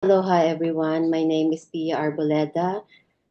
Aloha, everyone. My name is Pia Arboleda,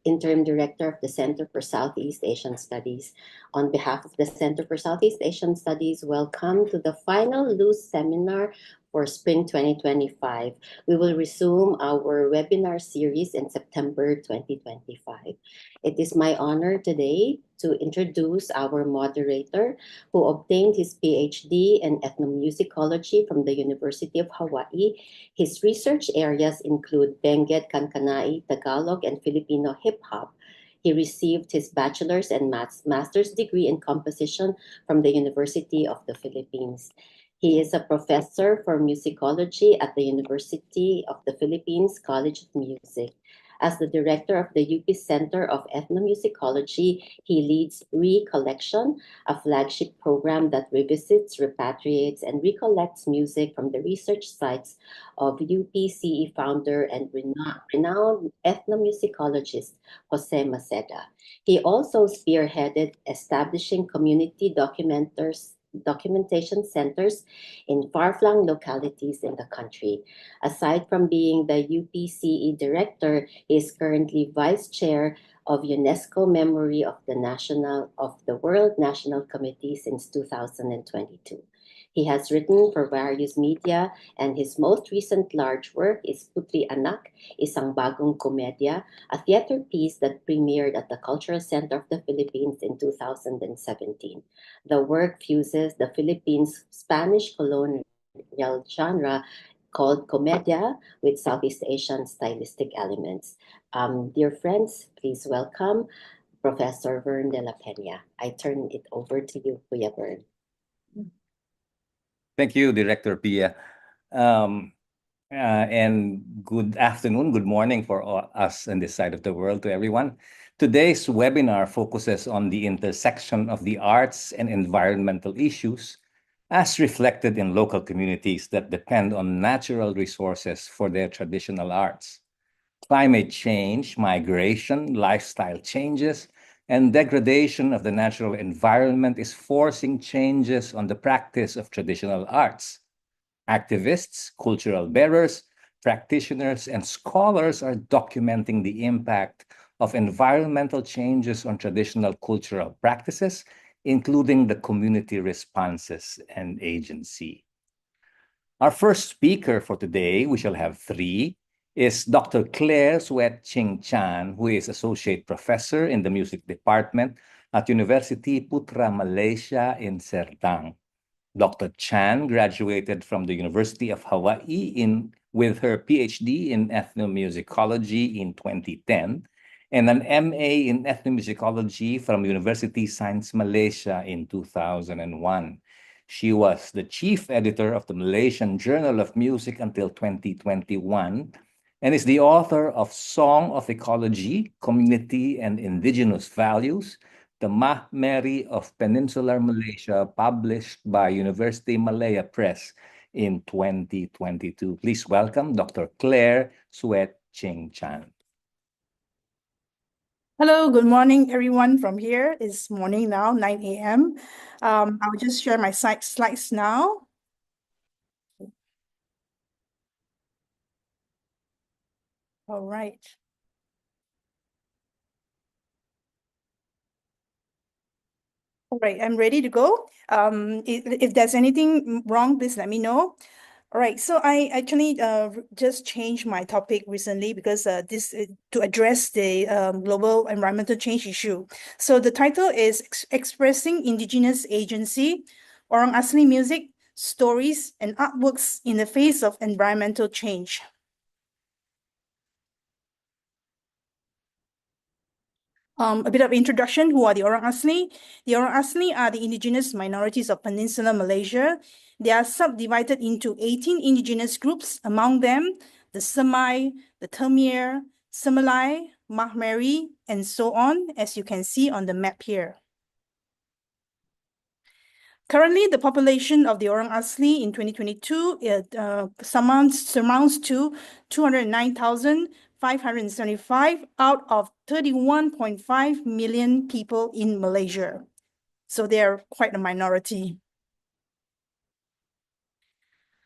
Interim Director of the Center for Southeast Asian Studies. On behalf of the Center for Southeast Asian Studies, welcome to the final LUCE seminar for Spring 2025. We will resume our webinar series in September 2025. It is my honor today to introduce our moderator who obtained his PhD in ethnomusicology from the University of Hawaii. His research areas include Benguet, Kankanai, Tagalog, and Filipino hip hop. He received his bachelor's and master's degree in composition from the University of the Philippines. He is a professor for musicology at the University of the Philippines College of Music. As the director of the UP Center of Ethnomusicology, he leads Recollection, a flagship program that revisits, repatriates, and recollects music from the research sites of UPCE founder and renowned ethnomusicologist Jose Maceda. He also spearheaded establishing community documentation centers in far-flung localities in the country. Aside from being the UPCE director, he is currently vice chair of UNESCO Memory of the World National Committee since 2022. He has written for various media, and his most recent large work is Putri Anak, Isang Bagong Komedya, a theater piece that premiered at the Cultural Center of the Philippines in 2017. The work fuses the Philippines' Spanish colonial genre called Comedia with Southeast Asian stylistic elements. Dear friends, please welcome Professor Vern de la Peña. I turn it over to you, Kuya Vern. Thank you, Director Pia. And good afternoon, good morning for us on this side of the world to everyone. Today's webinar focuses on the intersection of the arts and environmental issues as reflected in local communities that depend on natural resources for their traditional arts. Climate change, migration, lifestyle changes, and degradation of the natural environment is forcing changes on the practice of traditional arts. Activists, cultural bearers, practitioners, and scholars are documenting the impact of environmental changes on traditional cultural practices, including the community responses and agency. Our first speaker for today, we shall have three, is Dr. Claire Suet Ching Chan, who is Associate Professor in the Music Department at University Putra Malaysia in Serdang. Dr. Chan graduated from the University of Hawaii with her PhD in ethnomusicology in 2010 and an MA in ethnomusicology from University Science Malaysia in 2001. She was the chief editor of the Malaysian Journal of Music until 2021 and is the author of Song of Ecology, Community and Indigenous Values, the Mahmeri of Peninsular Malaysia, published by University Malaya Press in 2022. Please welcome Dr. Claire Suet Ching Chan. Hello, good morning, everyone from here. It's morning now, 9 a.m. I'll just share my slides now. All right. All right, I'm ready to go. If there's anything wrong, please let me know. All right, so I actually just changed my topic recently because this to address the global environmental change issue. So the title is Expressing Indigenous Agency, Orang Asli Music, Stories and Artworks in the Face of Environmental Change. A bit of introduction, who are the Orang Asli? The Orang Asli are the indigenous minorities of Peninsular Malaysia. They are subdivided into 18 indigenous groups, among them the Semai, the Termier, Semelai, Mahmeri, and so on, as you can see on the map here. Currently, the population of the Orang Asli in 2022 surmounts to 209,575 out of 31.5 million people in Malaysia. So they are quite a minority.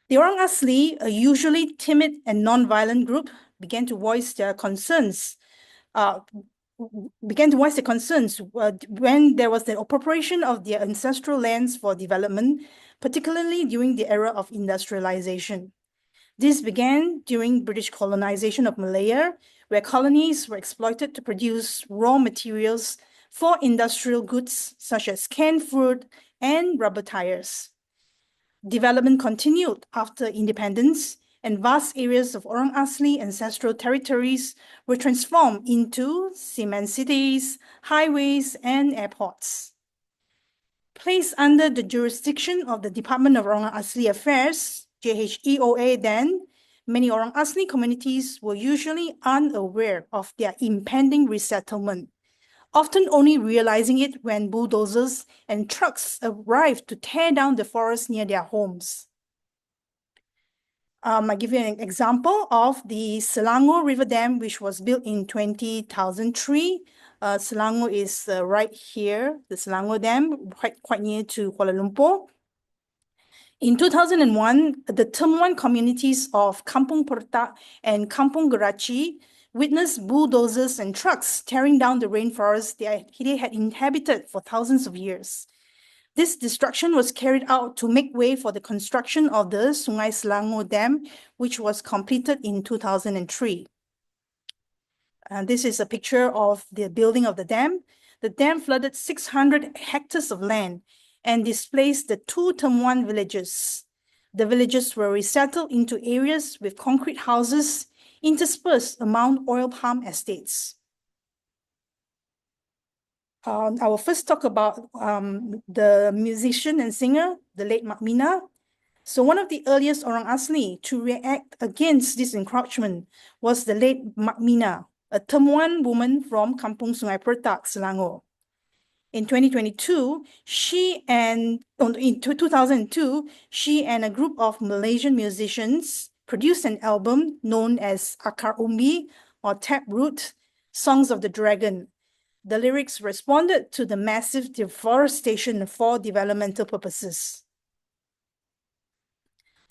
The Orang Asli, a usually timid and non-violent group, began to voice their concerns when there was the appropriation of their ancestral lands for development, particularly during the era of industrialization. This began during British colonization of Malaya, where colonies were exploited to produce raw materials for industrial goods such as canned fruit and rubber tires. Development continued after independence, and vast areas of Orang Asli ancestral territories were transformed into cement cities, highways, and airports. Placed under the jurisdiction of the Department of Orang Asli Affairs, JHEOA then, many Orang Asli communities were usually unaware of their impending resettlement, often only realizing it when bulldozers and trucks arrived to tear down the forest near their homes. I give you an example of the Selangor River Dam, which was built in 2003. Selangor is right here, the Selangor Dam, quite near to Kuala Lumpur. In 2001, the Temuan communities of Kampung Pertak and Kampung Geraci witnessed bulldozers and trucks tearing down the rainforest they had inhabited for thousands of years. This destruction was carried out to make way for the construction of the Sungai Selangor Dam, which was completed in 2003. And this is a picture of the building of the dam. The dam flooded 600 hectares of land and displaced the 2 Temuan villages. The villages were resettled into areas with concrete houses interspersed among oil palm estates. I will first talk about the musician and singer, the late Mak Mina. So one of the earliest Orang Asli to react against this encroachment was the late Mak Mina, a Temuan woman from Kampung Sungai Pertak, Selangor. In 2002, in 2002, she and a group of Malaysian musicians produced an album known as Akar Umbi or Taproot, Songs of the Dragon. The lyrics responded to the massive deforestation for developmental purposes.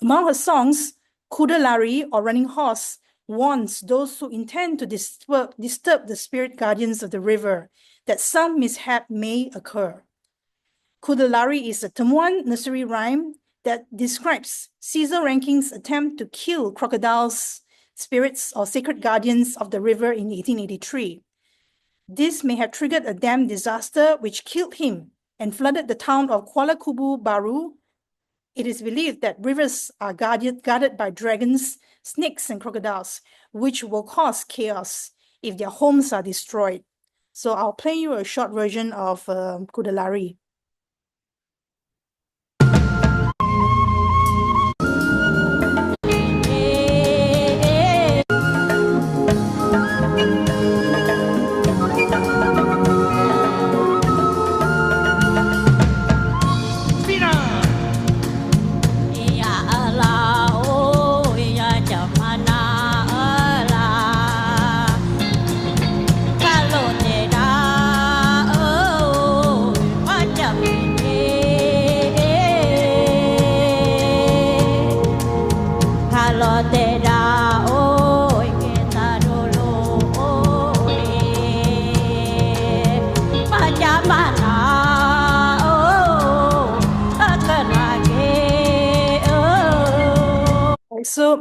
Among her songs, Kuda Lari or Running Horse warns those who intend to disturb the spirit guardians of the river that some mishap may occur. Kuda Lari is a Temuan nursery rhyme that describes Caesar Ranking's attempt to kill crocodiles, spirits or sacred guardians of the river in 1883. This may have triggered a dam disaster which killed him and flooded the town of Kuala Kubu Baru. It is believed that rivers are guarded by dragons, snakes, and crocodiles, which will cause chaos if their homes are destroyed. So I'll play you a short version of Kuda Lari. So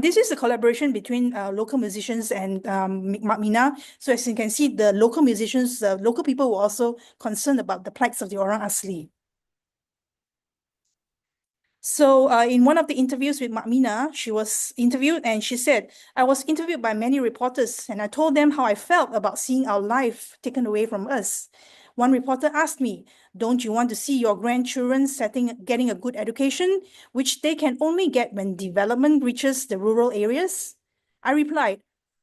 this is a collaboration between local musicians and Mak Mina. So as you can see, the local musicians, local people were also concerned about the plights of the Orang Asli. So in one of the interviews with Mak Mina, she was interviewed and she said, I was interviewed by many reporters and I told them how I felt about seeing our life taken away from us. One reporter asked me, don't you want to see your grandchildren getting a good education, which they can only get when development reaches the rural areas? I replied,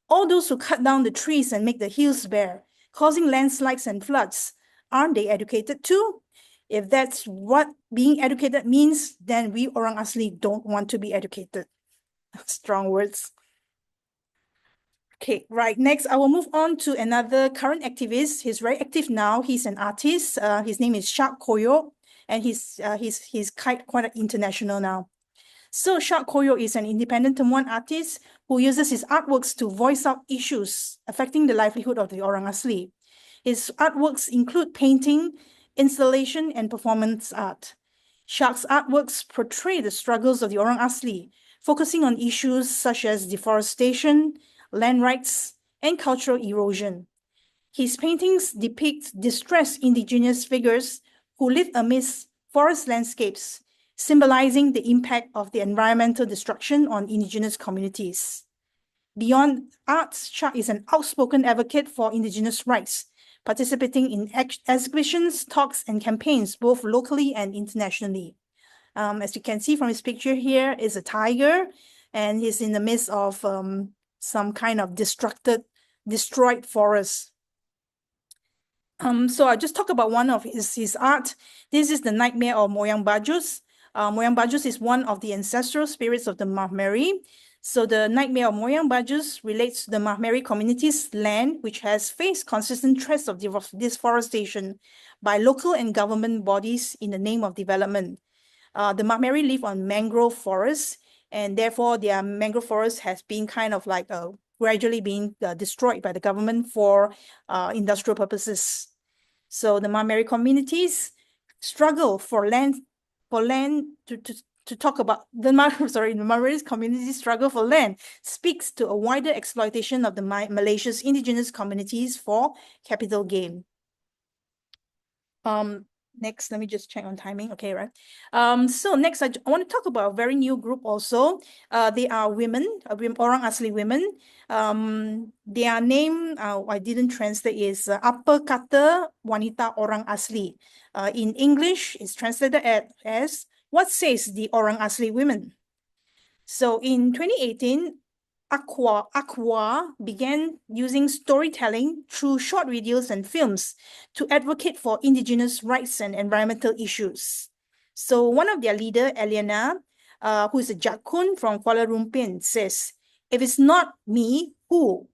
all those who cut down the trees and make the hills bare, causing landslides and floods, aren't they educated too? If that's what being educated means, then we Orang Asli don't want to be educated. Strong words. Okay, right. Next, I will move on to another current activist. He's very active now. He's an artist. His name is Shark Koyo, and he's quite international now. So Shark Koyo is an independent Temuan artist who uses his artworks to voice out issues affecting the livelihood of the Orang Asli. His artworks include painting, installation, and performance art. Shark's artworks portray the struggles of the Orang Asli, focusing on issues such as deforestation, land rights, and cultural erosion. His paintings depict distressed indigenous figures who live amidst forest landscapes, symbolizing the impact of the environmental destruction on indigenous communities. Beyond arts, Shark is an outspoken advocate for indigenous rights, participating in exhibitions, talks, and campaigns, both locally and internationally. As you can see from his picture here is a tiger, and he's in the midst of some kind of destroyed forest. So I'll just talk about one of his art. This is the Nightmare of Moyang Bajus. Moyang Bajus is one of the ancestral spirits of the Mahmeri. So the Nightmare of Moyang Bajus relates to the Mahmeri community's land, which has faced consistent threats of deforestation by local and government bodies in the name of development. The Mahmeri live on mangrove forests, and therefore their mangrove forest has been kind of like gradually being destroyed by the government for industrial purposes. So the Mahmeri communities struggle for land to talk about the Mahmeri communities struggle for land speaks to a wider exploitation of the Malaysia's indigenous communities for capital gain. Next, let me just check on timing. Okay, right. So next, I want to talk about a very new group also. They are women, Orang Asli women. Their name, I didn't translate, is Apa Kata Wanita Orang Asli. In English, it's translated as What Says the Orang Asli Women. So in 2018, Aqua began using storytelling through short videos and films to advocate for indigenous rights and environmental issues. So one of their leader, Eliana, who is a Jakun from Kuala Lumpur, says, "If it's not me, who?"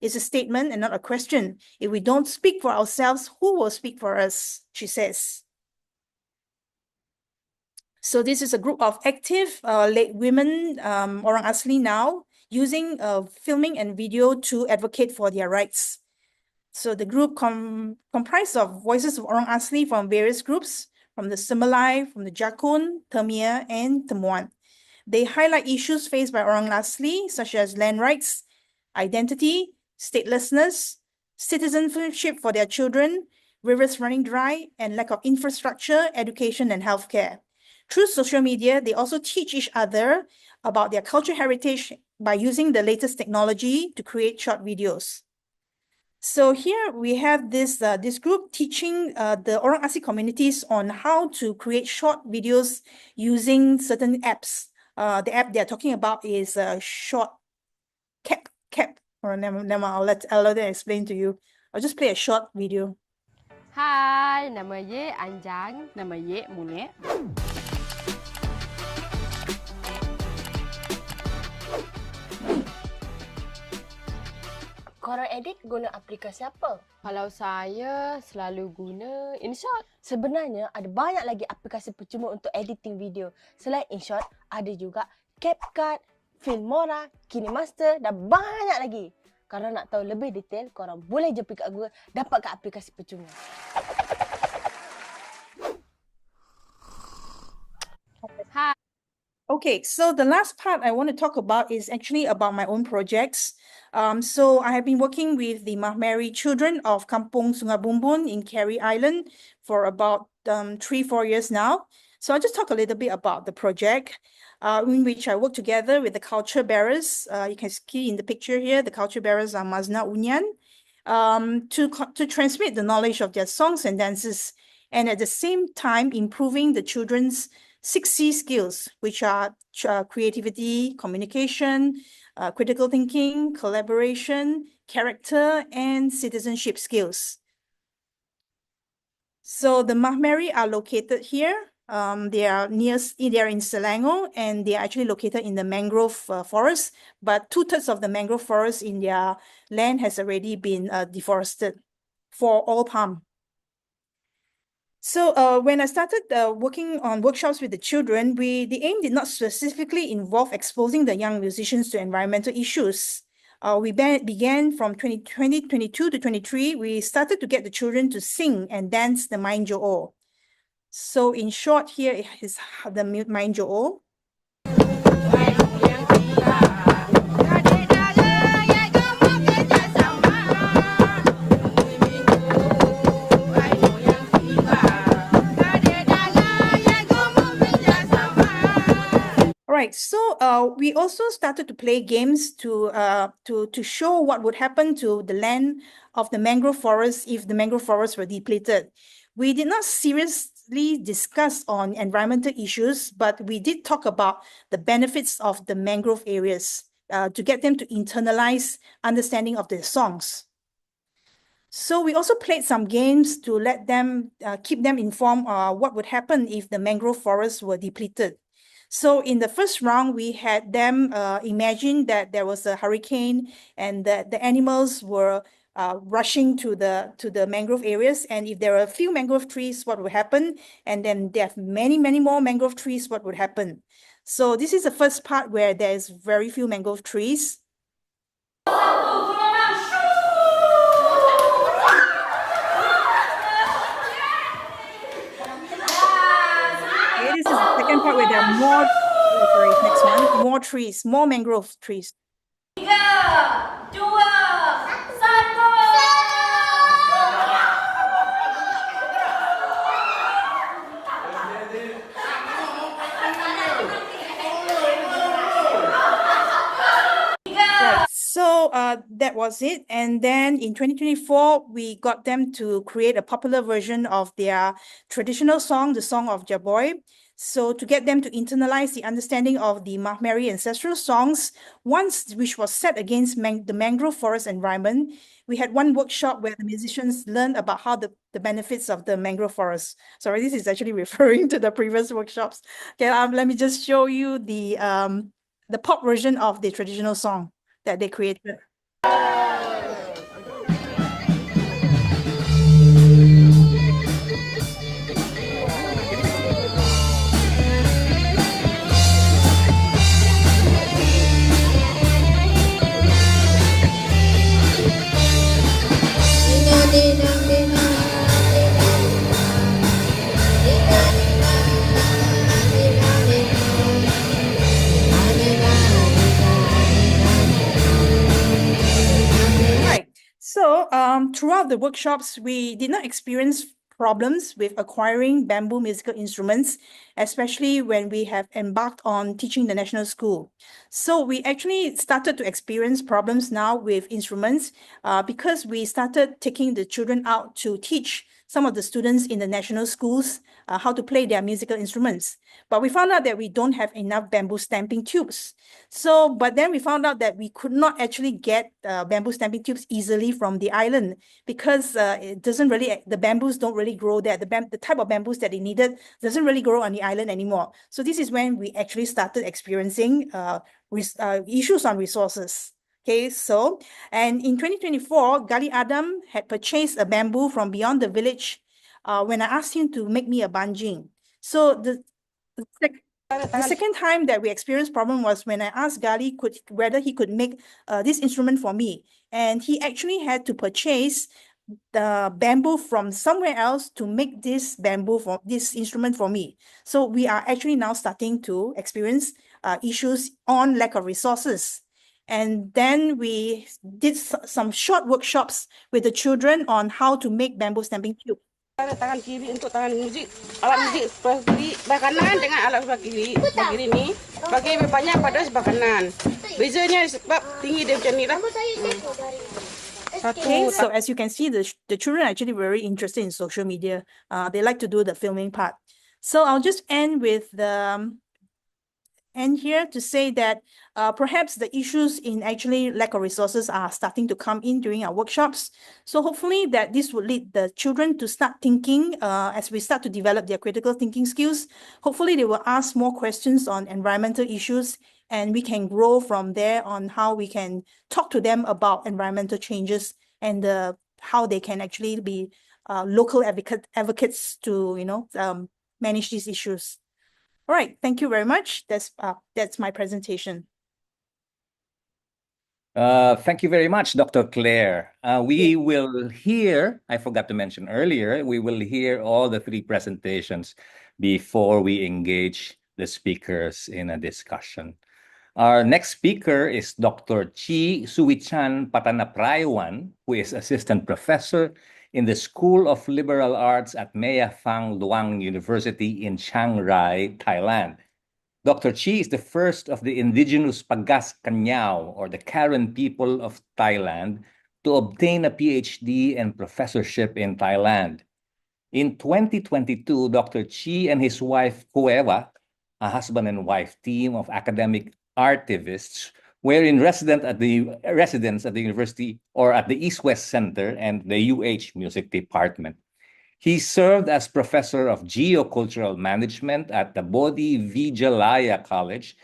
It's a statement and not a question. If we don't speak for ourselves, who will speak for us? She says. So this is a group of active women, Orang Asli now, using filming and video to advocate for their rights. So the group comprised of voices of Orang Asli from various groups, from the Semelai, from the Jakun, Temia, and Temuan. They highlight issues faced by Orang Asli, such as land rights, identity, statelessness, citizenship for their children, rivers running dry, and lack of infrastructure, education, and healthcare. Through social media, they also teach each other about their cultural heritage by using the latest technology to create short videos. So here we have this group teaching the Orang Asli communities on how to create short videos using certain apps. The app they're talking about is Short Cap. Or never, I'll let them explain to you. I'll just play a short video. Hai, nama Ye Anjang, nama Ye Mune. Korang edit guna aplikasi apa? Kalau saya selalu guna InShot. Sebenarnya ada banyak lagi aplikasi percuma untuk editing video. Selain InShot, ada juga CapCut, Filmora, KineMaster dan banyak lagi. Kalau nak tahu lebih detail, korang boleh je pergi kat Google, dapat kat aplikasi percuma. Hai. Okay, so the last part I want to talk about is actually about my own projects. So I have been working with the Mahmeri children of Kampung Sungai Bumbun in Carey Island for about 3-4 years now. So I'll just talk a little bit about the project in which I work together with the culture bearers. You can see in the picture here, the culture bearers are Mazna Unyan, to transmit the knowledge of their songs and dances, and at the same time improving the children's 6C skills, which are creativity, communication, critical thinking, collaboration, character, and citizenship skills. So the Mahmeri are located here. They are in Selangor, and they are actually located in the mangrove forest, but 2/3 of the mangrove forest in their land has already been deforested for all palm. So when I started working on workshops with the children, the aim did not specifically involve exposing the young musicians to environmental issues. We began from 2022 to 23, we started to get the children to sing and dance the Main Jo'o. So in short, here is the Main Jo'o. Right, so we also started to play games to show what would happen to the land of the mangrove forest if the mangrove forests were depleted. We did not seriously discuss on environmental issues, but we did talk about the benefits of the mangrove areas to get them to internalize understanding of the songs. So we also played some games to let them keep them informed what would happen if the mangrove forests were depleted. So in the first round, we had them imagine that there was a hurricane and that the animals were rushing to the mangrove areas. And if there are a few mangrove trees, what would happen? And then there are many, many more mangrove trees, what would happen? So this is the first part where there's very few mangrove trees. This is the second part where there are more, sorry, next one, more trees, more mangrove trees. 3, 2, 1. Right, so that was it. And then in 2024, we got them to create a popular version of their traditional song, the Song of Jaboy. So to get them to internalize the understanding of the Mahmeri ancestral songs, which was set against the mangrove forest environment, we had one workshop where the musicians learned about how the benefits of the mangrove forest. Sorry, this is actually referring to the previous workshops. Okay, let me just show you the pop version of the traditional song that they created. So throughout the workshops, we did not experience problems with acquiring bamboo musical instruments, especially when we have embarked on teaching the national school. So we actually started to experience problems now with instruments because we started taking the children out to teach some of the students in the national schools how to play their musical instruments. But we found out that we don't have enough bamboo stamping tubes. But then we found out that we could not actually get bamboo stamping tubes easily from the island because it doesn't really, the bamboos don't really grow there. The type of bamboos that they needed doesn't really grow on the island anymore. So this is when we actually started experiencing issues on resources. Okay, so, and in 2024, Gali Adam had purchased a bamboo from beyond the village when I asked him to make me a banjing. So the second time that we experienced problem was when I asked Gali whether he could make this instrument for me. And he actually had to purchase the bamboo from somewhere else to make this instrument for me. So we are actually now starting to experience issues on lack of resources. And then we did some short workshops with the children on how to make bamboo stamping tube. Tangan kiri untuk tangan musik, alat musik sebelah kiri, sebelah kanan dengan alat sebelah kiri. Sebelah kiri ni bagi lebih banyak pada sebelah kanan. Bezanya sebab tinggi dia macam ni lah. Okay, so as you can see, the children are actually very interested in social media. They like to do the filming part. So I'll just end with end here to say that perhaps the issues in actually lack of resources are starting to come in during our workshops. So hopefully that this would lead the children to start thinking as we start to develop their critical thinking skills. Hopefully they will ask more questions on environmental issues and we can grow from there on how we can talk to them about environmental changes and how they can actually be local advocates to, manage these issues. All right, thank you very much. That's my presentation. Thank you very much, Dr. Claire. We will hear, I forgot to mention earlier, we will hear all the three presentations before we engage the speakers in a discussion. Our next speaker is Dr. Chi Suwichan Patanaprayawan, who is Assistant Professor in the School of Liberal Arts at Mea Phang Luang University in Chiang Rai, Thailand. Dr. Chi is the first of the indigenous Pagas Kanyao, or the Karen people of Thailand, to obtain a PhD and professorship in Thailand. In 2022, Dr. Chi and his wife, Kueva, a husband and wife team of academic artivists, were in residence at the university or at the East-West Center and the UH Music Department. He served as professor of geocultural management at the Bodhi Vijalaya College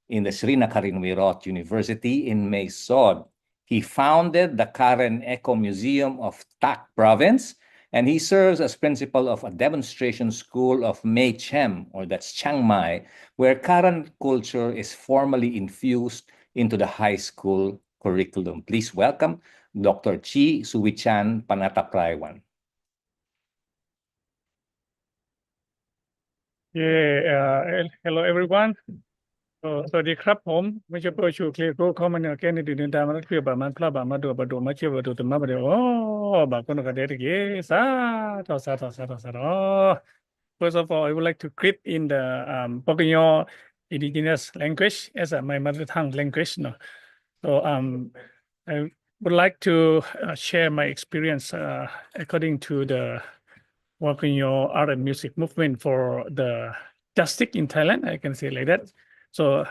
in the Srinacarinwirot University in Mae Sot. He founded the Karen Eco Museum of Tak Province, and he serves as principal of a demonstration school of Mae Chem, or that's Chiang Mai, where Karen culture is formally infused into the high school curriculum. Please welcome Dr. Chi Suwichan Panataprayawan. Hello everyone สวัสดีครับผมไม่ใช่เปิดชูเคลียร์ก็เข้ามาเนี่ยแค่ในเดือนดาวมันเคลียร์แบบมันพลาดแบบมาดูมาเชื่อดูแต่มาเดี๋ยวโอ้บางคนก็เด็ดกี่สาธุ First of all, I would like to greet in the Pocoyo indigenous language as my mother tongue language. No? So I would like to share my experience according to the working your art and music movement for the justice in Thailand, I can say like that. So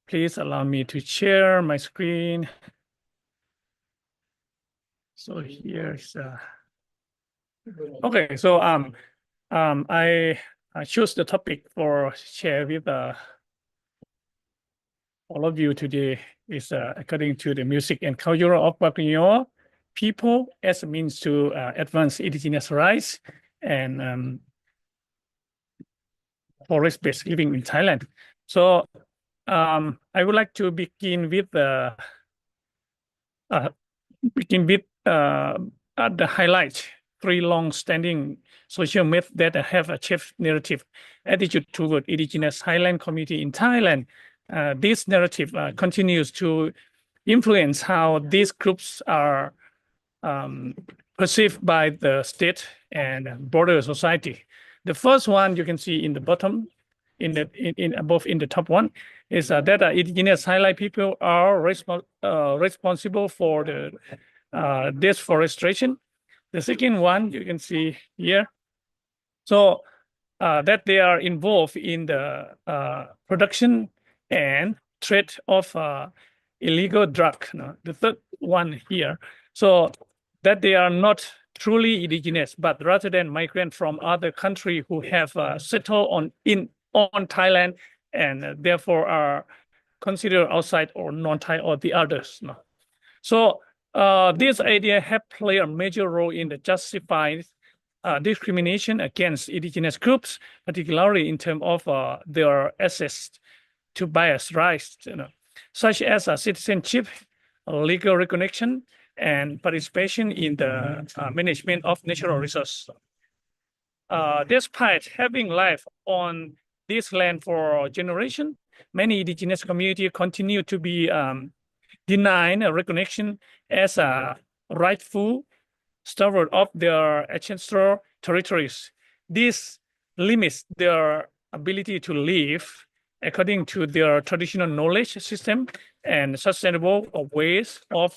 please allow me to share my screen. So here's okay. So I choose the topic for share with all of you today is according to the music and culture of Pacoyo people as a means to advance indigenous rights and forest-based living in Thailand. So I would like to begin with the highlight three long-standing social myths that have a chief narrative attitude toward indigenous Highland community in Thailand. This narrative continues to influence how these groups are perceived by the state and broader society. The first one you can see in the bottom, above in the top one, is that indigenous Highland people are responsible for the deforestation. The second one you can see here, so that they are involved in the production and trade of illegal drug. No? The third one here, so that they are not truly indigenous, but rather than migrant from other country who have settled on Thailand and therefore are considered outside or non-Thai or the others. No? So this idea have played a major role in the justified discrimination against indigenous groups, particularly in terms of their access to biased rights, such as citizenship, legal recognition, and participation in the management of natural resources. Despite having lived on this land for generations, many indigenous communities continue to be denied recognition as a rightful steward of their ancestral territories. This limits their ability to live according to their traditional knowledge system and sustainable ways of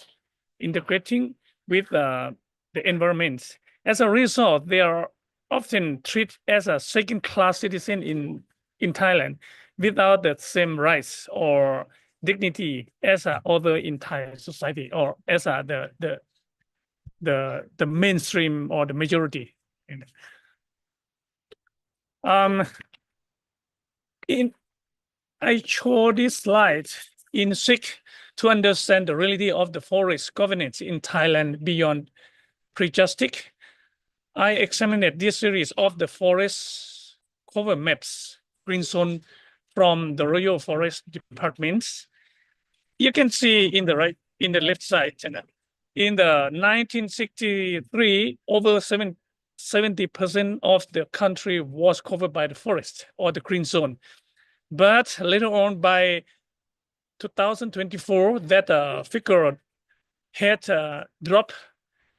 integrating with the environment. As a result, they are often treated as a second-class citizen in Thailand without the same rights or dignity as other in Thai society or as the mainstream or the majority. I show this slide in seek to understand the reality of the forest governance in Thailand beyond pre-justice. I examined this series of the forest cover maps, green zone from the Royal Forest Departments. You can see in the left side, in the 1963, over 70% of the country was covered by the forest or the green zone. But later on, by 2024, that figure had dropped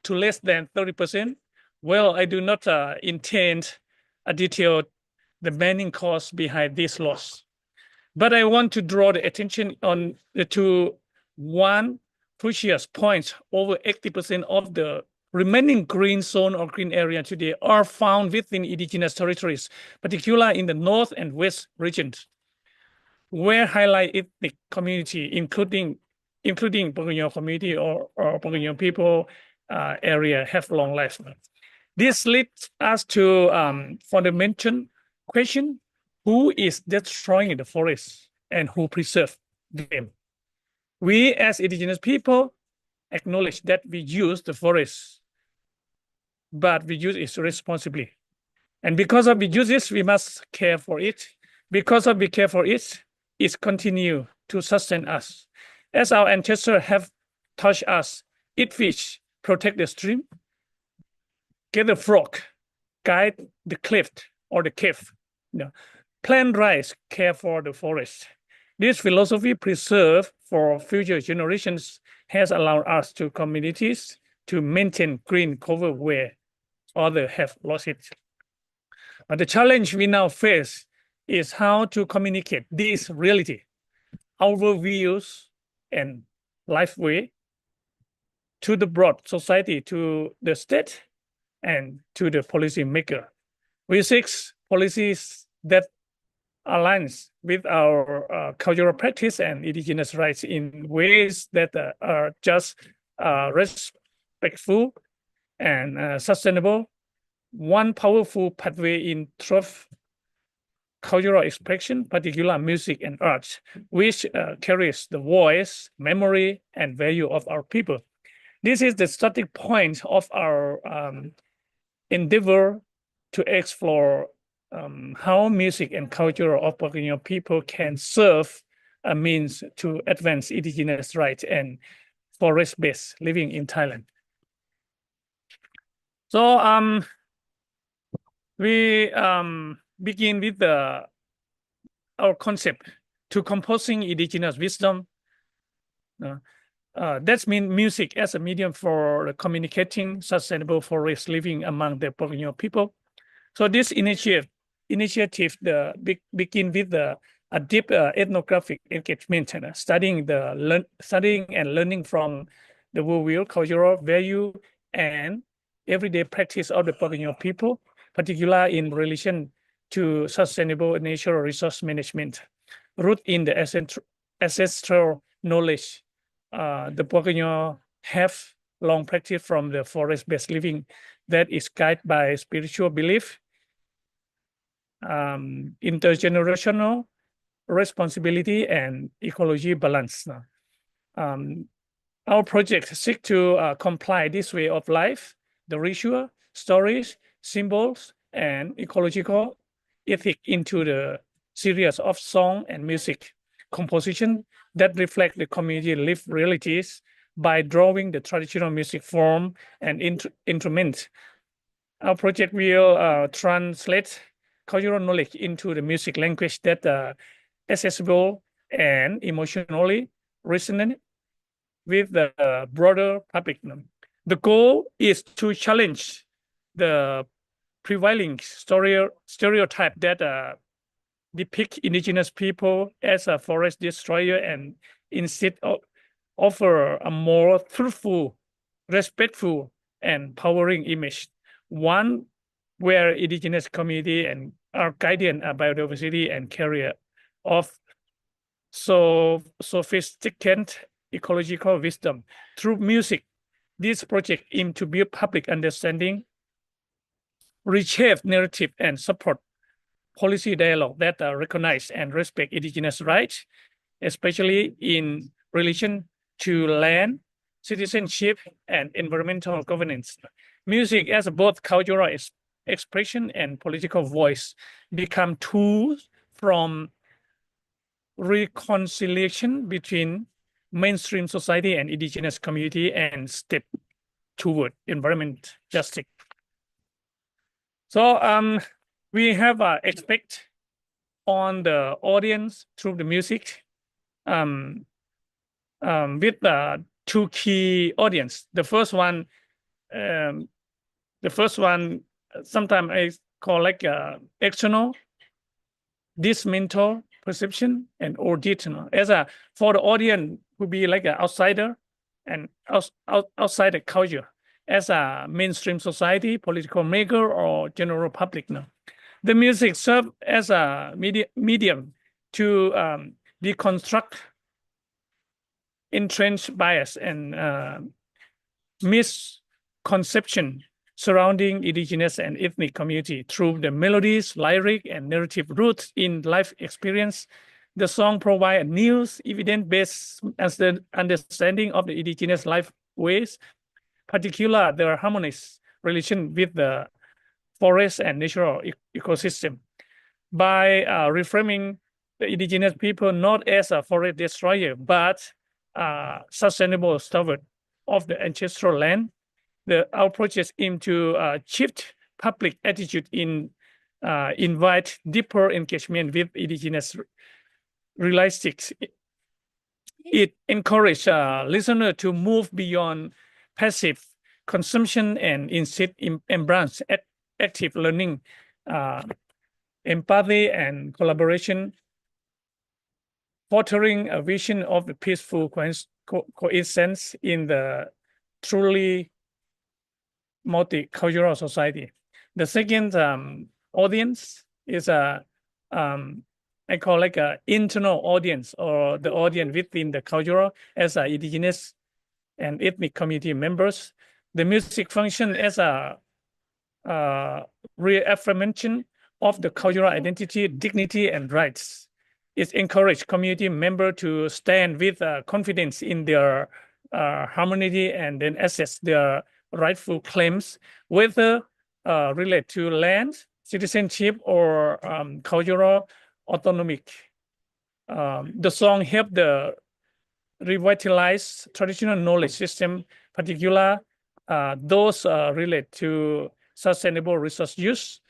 to less than 30%. Well, I do not intend a detailed the main cause behind this loss. But I want to draw the attention on to one crucial point. Over 80% of the remaining green zone or green area today are found within indigenous territories, particularly in the north and west regions, where highlight ethnic community, including Pagano community or Pagano people area have long life. This leads us to fundamental question: who is destroying the forest and who preserve them? We as indigenous people acknowledge that we use the forest, but we use it responsibly. And because of we use this, we must care for it. Because of we care for it, it continue to sustain us. As our ancestors have taught us, eat fish, protect the stream, get the frog, guide the cliff or the cave, plant rice, care for the forest. This philosophy preserved for future generations has allowed us to communities to maintain green cover where others have lost it. But the challenge we now face is how to communicate this reality, our views and life way to the broad society, to the state, and to the policy maker. We seek policies that aligns with our cultural practice and indigenous rights in ways that are just respectful and sustainable. One powerful pathway in truth cultural expression, particularly music and art, which carries the voice, memory, and value of our people. This is the starting point of our endeavor to explore how music and culture of Pagano people can serve a means to advance indigenous rights and forest-based living in Thailand. So we begin with our concept to composing indigenous wisdom. That means music as a medium for communicating sustainable forest living among the Pagano people. So this initiative begin with a deep ethnographic engagement, studying and learning from the worldview, cultural value, and everyday practice of the Pagano people, particularly in relation to sustainable natural resource management, rooted in the ancestral knowledge. The Pagano have long practice from the forest-based living that is guided by spiritual belief, intergenerational responsibility, and ecology balance. Our project seeks to comply this way of life, the ritual, stories, symbols, and ecological ethic into the series of song and music composition that reflect the community lived realities by drawing the traditional music form and instrument. Our project will translate cultural knowledge into the music language that accessible and emotionally resonant with the broader public. The goal is to challenge the prevailing stereotype that depict indigenous people as a forest destroyer and instead offer a more truthful, respectful, and empowering image. One where indigenous community and are guardian of biodiversity and carrier of sophisticated ecological wisdom. Through music, this project aims to build public understanding, reshape narrative, and support policy dialogue that recognize and respect indigenous rights, especially in relation to land, citizenship, and environmental governance. music as both cultural expression and political voice become tools from reconciliation between mainstream society and indigenous community and step toward environment justice. So we have expect on the audience through the music with two key audience. The first one sometimes I call like external, this mental perception, and original. As for the audience would be like an outsider and outside the culture, as a mainstream society, political maker, or general public. No, the music serves as a medium to deconstruct entrenched bias and misconception surrounding indigenous and ethnic community through the melodies, lyric, and narrative roots in life experience. The song provides a new evidence-based understanding of the indigenous life ways, particularly their harmonious relation with the forest and natural ecosystem. By reframing the indigenous people not as a forest destroyer, but sustainable steward of the ancestral land, the approaches aim to shift public attitude in invite deeper engagement with indigenous realistics. It encourages listener to move beyond passive consumption and instead embrace active learning, empathy, and collaboration, fostering a vision of the peaceful coexistence in the truly multicultural society. The second audience is I call like a internal audience, or the audience within the cultural as indigenous and ethnic community members. The music function as a reaffirmation of the cultural identity, dignity, and rights. It encourages community members to stand with confidence in their harmony and then assess their rightful claims, whether relate to land, citizenship, or cultural autonomic. The song helped the revitalize traditional knowledge system, particularly those relate to sustainable resource use,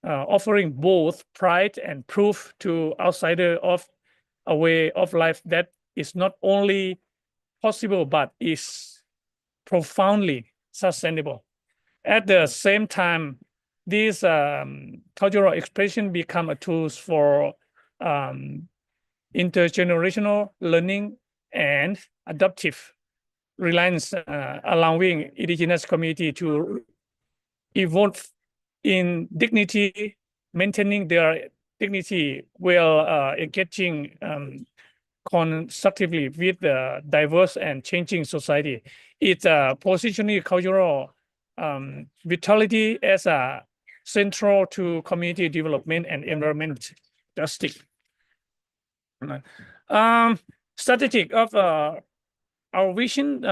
offering both pride and proof to outsiders of a way of life that is not only possible but is profoundly sustainable. At the same time, these cultural expression become a tools for intergenerational learning and adaptive reliance, allowing indigenous community to evolve in dignity, maintaining their dignity while engaging constructively with the diverse and changing society. It's positioning cultural vitality as a central to community development and environment justice. Strategic of our vision,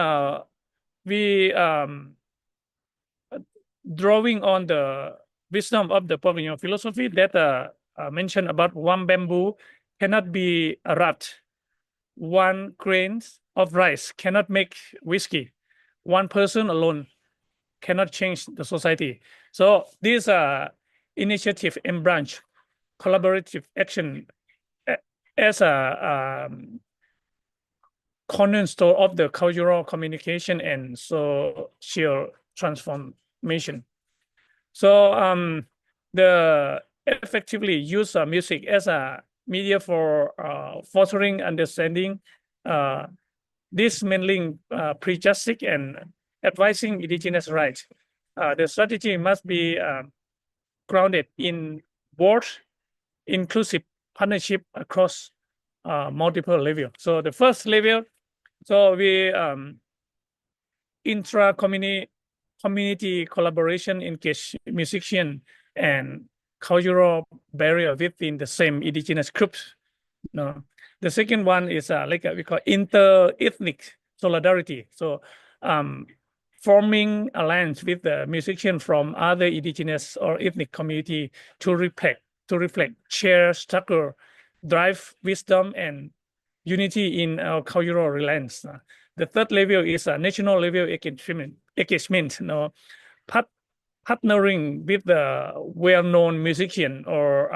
we drawing on the wisdom of the Pavilion philosophy that mentioned about one bamboo cannot be wrapped, one grain of rice cannot make whiskey, one person alone cannot change the society. So these initiative and branch collaborative action as a cornerstone of the cultural communication and social transformation. So the effectively use music as a media for fostering understanding, dismantling prejudice and advising indigenous rights. The strategy must be grounded in both inclusive partnership across multiple levels. So the first level, so we intra-community collaboration engage musician and cultural barrier within the same indigenous groups. No. The second one is like we call inter-ethnic solidarity. So forming alliance with the musicians from other indigenous or ethnic community to reflect, share struggle, drive wisdom and unity in our cultural relations. The third level is a national level engagement, partnering with the well-known musician or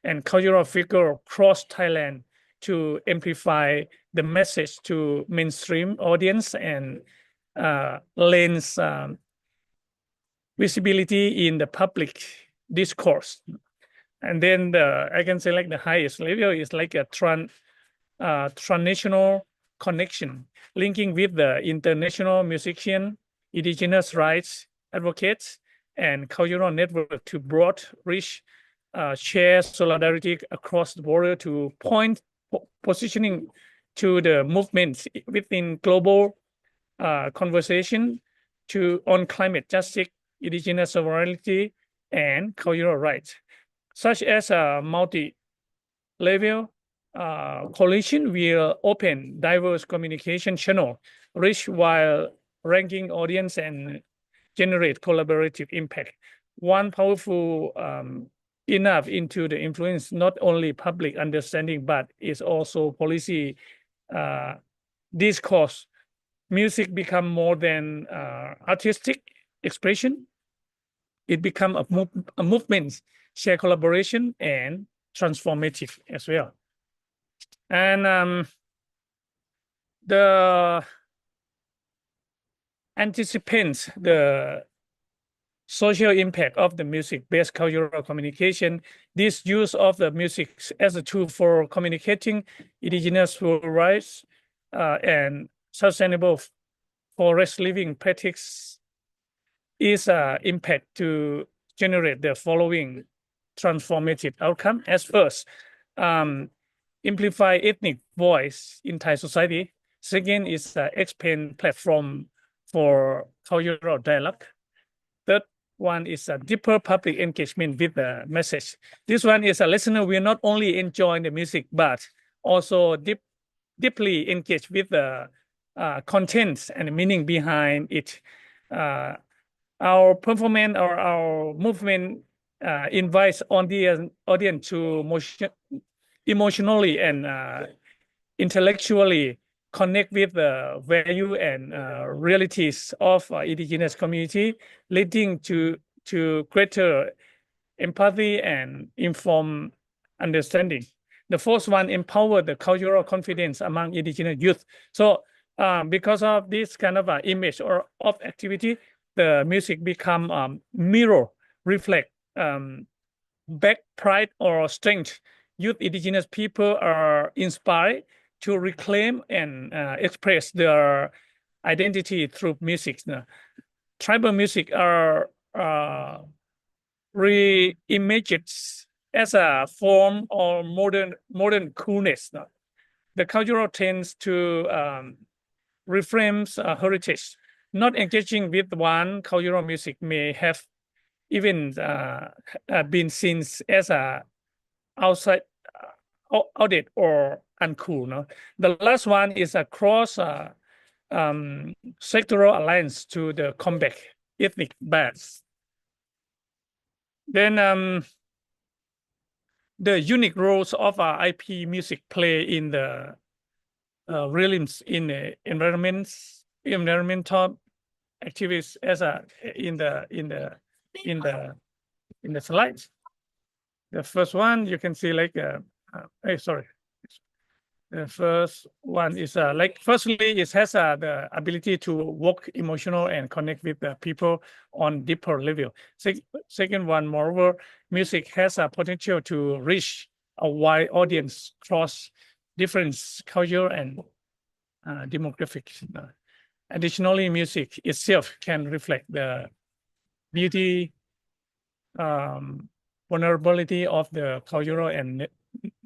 and cultural figure across Thailand to amplify the message to mainstream audience and lends visibility in the public discourse. And then I can say like the highest level is like a transnational connection, linking with the international musician, indigenous rights advocates, and cultural network to broad reach, share solidarity across the border to point positioning to the movements within global conversation on climate justice, indigenous sovereignty, and cultural rights, such as a multi-level coalition will open diverse communication channel, reach while ranking audience and generate collaborative impact. One powerful enough into the influence not only public understanding but is also policy discourse. Music become more than artistic expression. It become a movement, share collaboration and transformative as well. And the anticipates the social impact of the music-based cultural communication. This use of the music as a tool for communicating indigenous rights and sustainable forest living practice is impact to generate the following transformative outcome. As first, amplify ethnic voice in Thai society. Second is expand platform for cultural dialogue. Third one is a deeper public engagement with the message. This one is a listener will not only enjoy the music, but also deeply engage with the contents and meaning behind it. Our performance or our movement invites the audience to emotionally and intellectually connect with the value and realities of indigenous community, leading to greater empathy and informed understanding. The fourth one, empower the cultural confidence among indigenous youth. So because of this kind of image or of activity, the music become mirror, reflect back pride or strength. Youth indigenous people are inspired to reclaim and express their identity through music. Tribal music are reimagined as a form of modern coolness. The cultural tends to reframe heritage. Not engaging with one cultural music may have even been seen as a outside outdated or uncool. No? The last one is a cross sectoral alliance to the combat ethnic bias. Then the unique roles of IP music play in the realms in the environmental activities as in the slides. The first one you can see like sorry. The first one is like firstly it has the ability to work emotional and connect with the people on deeper level. Second one, moreover, music has a potential to reach a wide audience across different culture and demographics. Additionally, music itself can reflect the beauty, vulnerability of the cultural and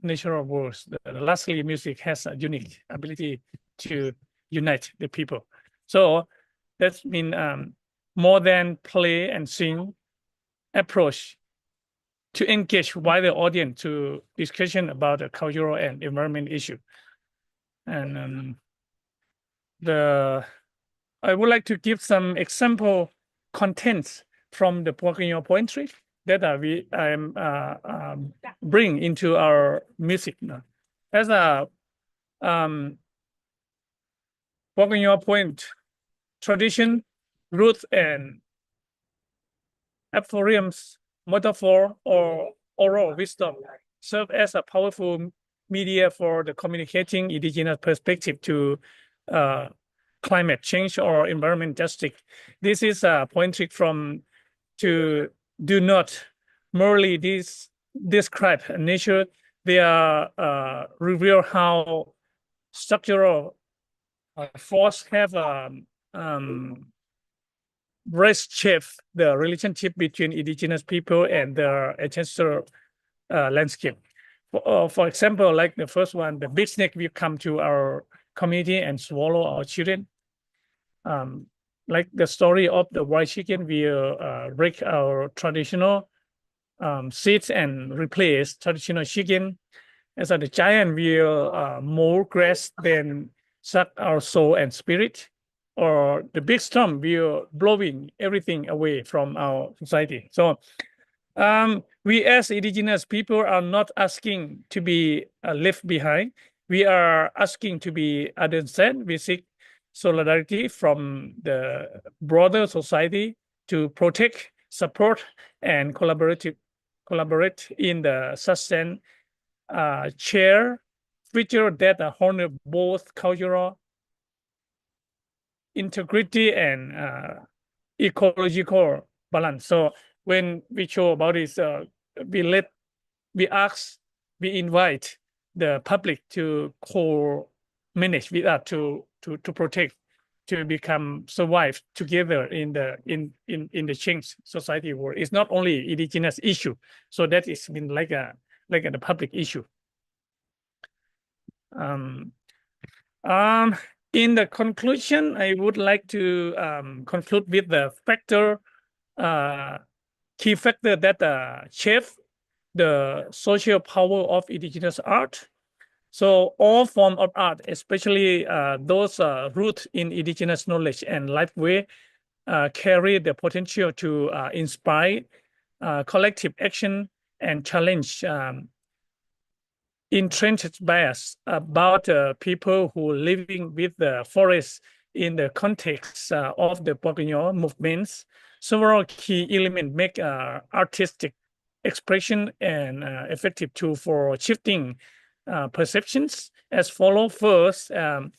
natural worlds. Lastly, music has a unique ability to unite the people. So that means more than play and sing approach to engage wider audience to discussion about the cultural and environment issue. And the I would like to give some example contents from the Pocoyo poetry that we bring into our music now. As a Pocoyo poem tradition, roots and aphorisms, metaphor, or oral wisdom serve as a powerful media for the communicating indigenous perspective to climate change or environment justice. This is a poetry from to do not merely describe nature. They are reveal how structural force have shape the relationship between indigenous people and their ancestral landscape. For example, like the first one, the big snake will come to our community and swallow our children. Like the story of the white chicken will break our traditional seeds and replace traditional chicken. As the giant will more grass than suck our soul and spirit, or the big storm will blowing everything away from our society. So we as indigenous people are not asking to be left behind. We are asking to be understood. We seek solidarity from the broader society to protect, support, and collaborate in the sustain share feature that honor both cultural integrity and ecological balance. So when we show about this, we invite the public to co-manage with us to protect, to become survive together in the change society world. It's not only indigenous issue, so that it's been like a public issue. In the conclusion, I would like to conclude with the key factor that shape the social power of indigenous art. So all forms of art, especially those rooted in indigenous knowledge and life way, carry the potential to inspire collective action and challenge entrenched bias about people who living with the forest in the context of the Pocoyo movements. Several key elements make artistic expression an effective tool for shifting perceptions as follow. First, the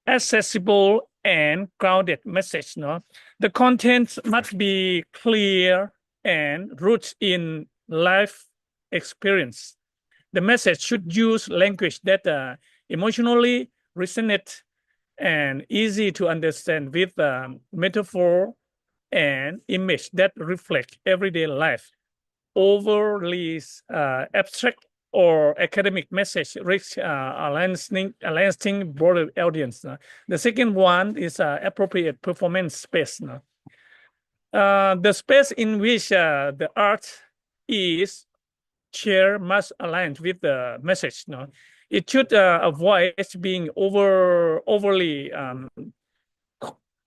accessible and grounded message. No? The content must be clear and rooted in life experience. The message should use language that emotionally resonate and easy to understand with metaphor and image that reflect everyday life. Overly abstract or academic message reach a lasting broader audience. The second one is appropriate performance space. The space in which the art is shared must align with the message. It should avoid being overly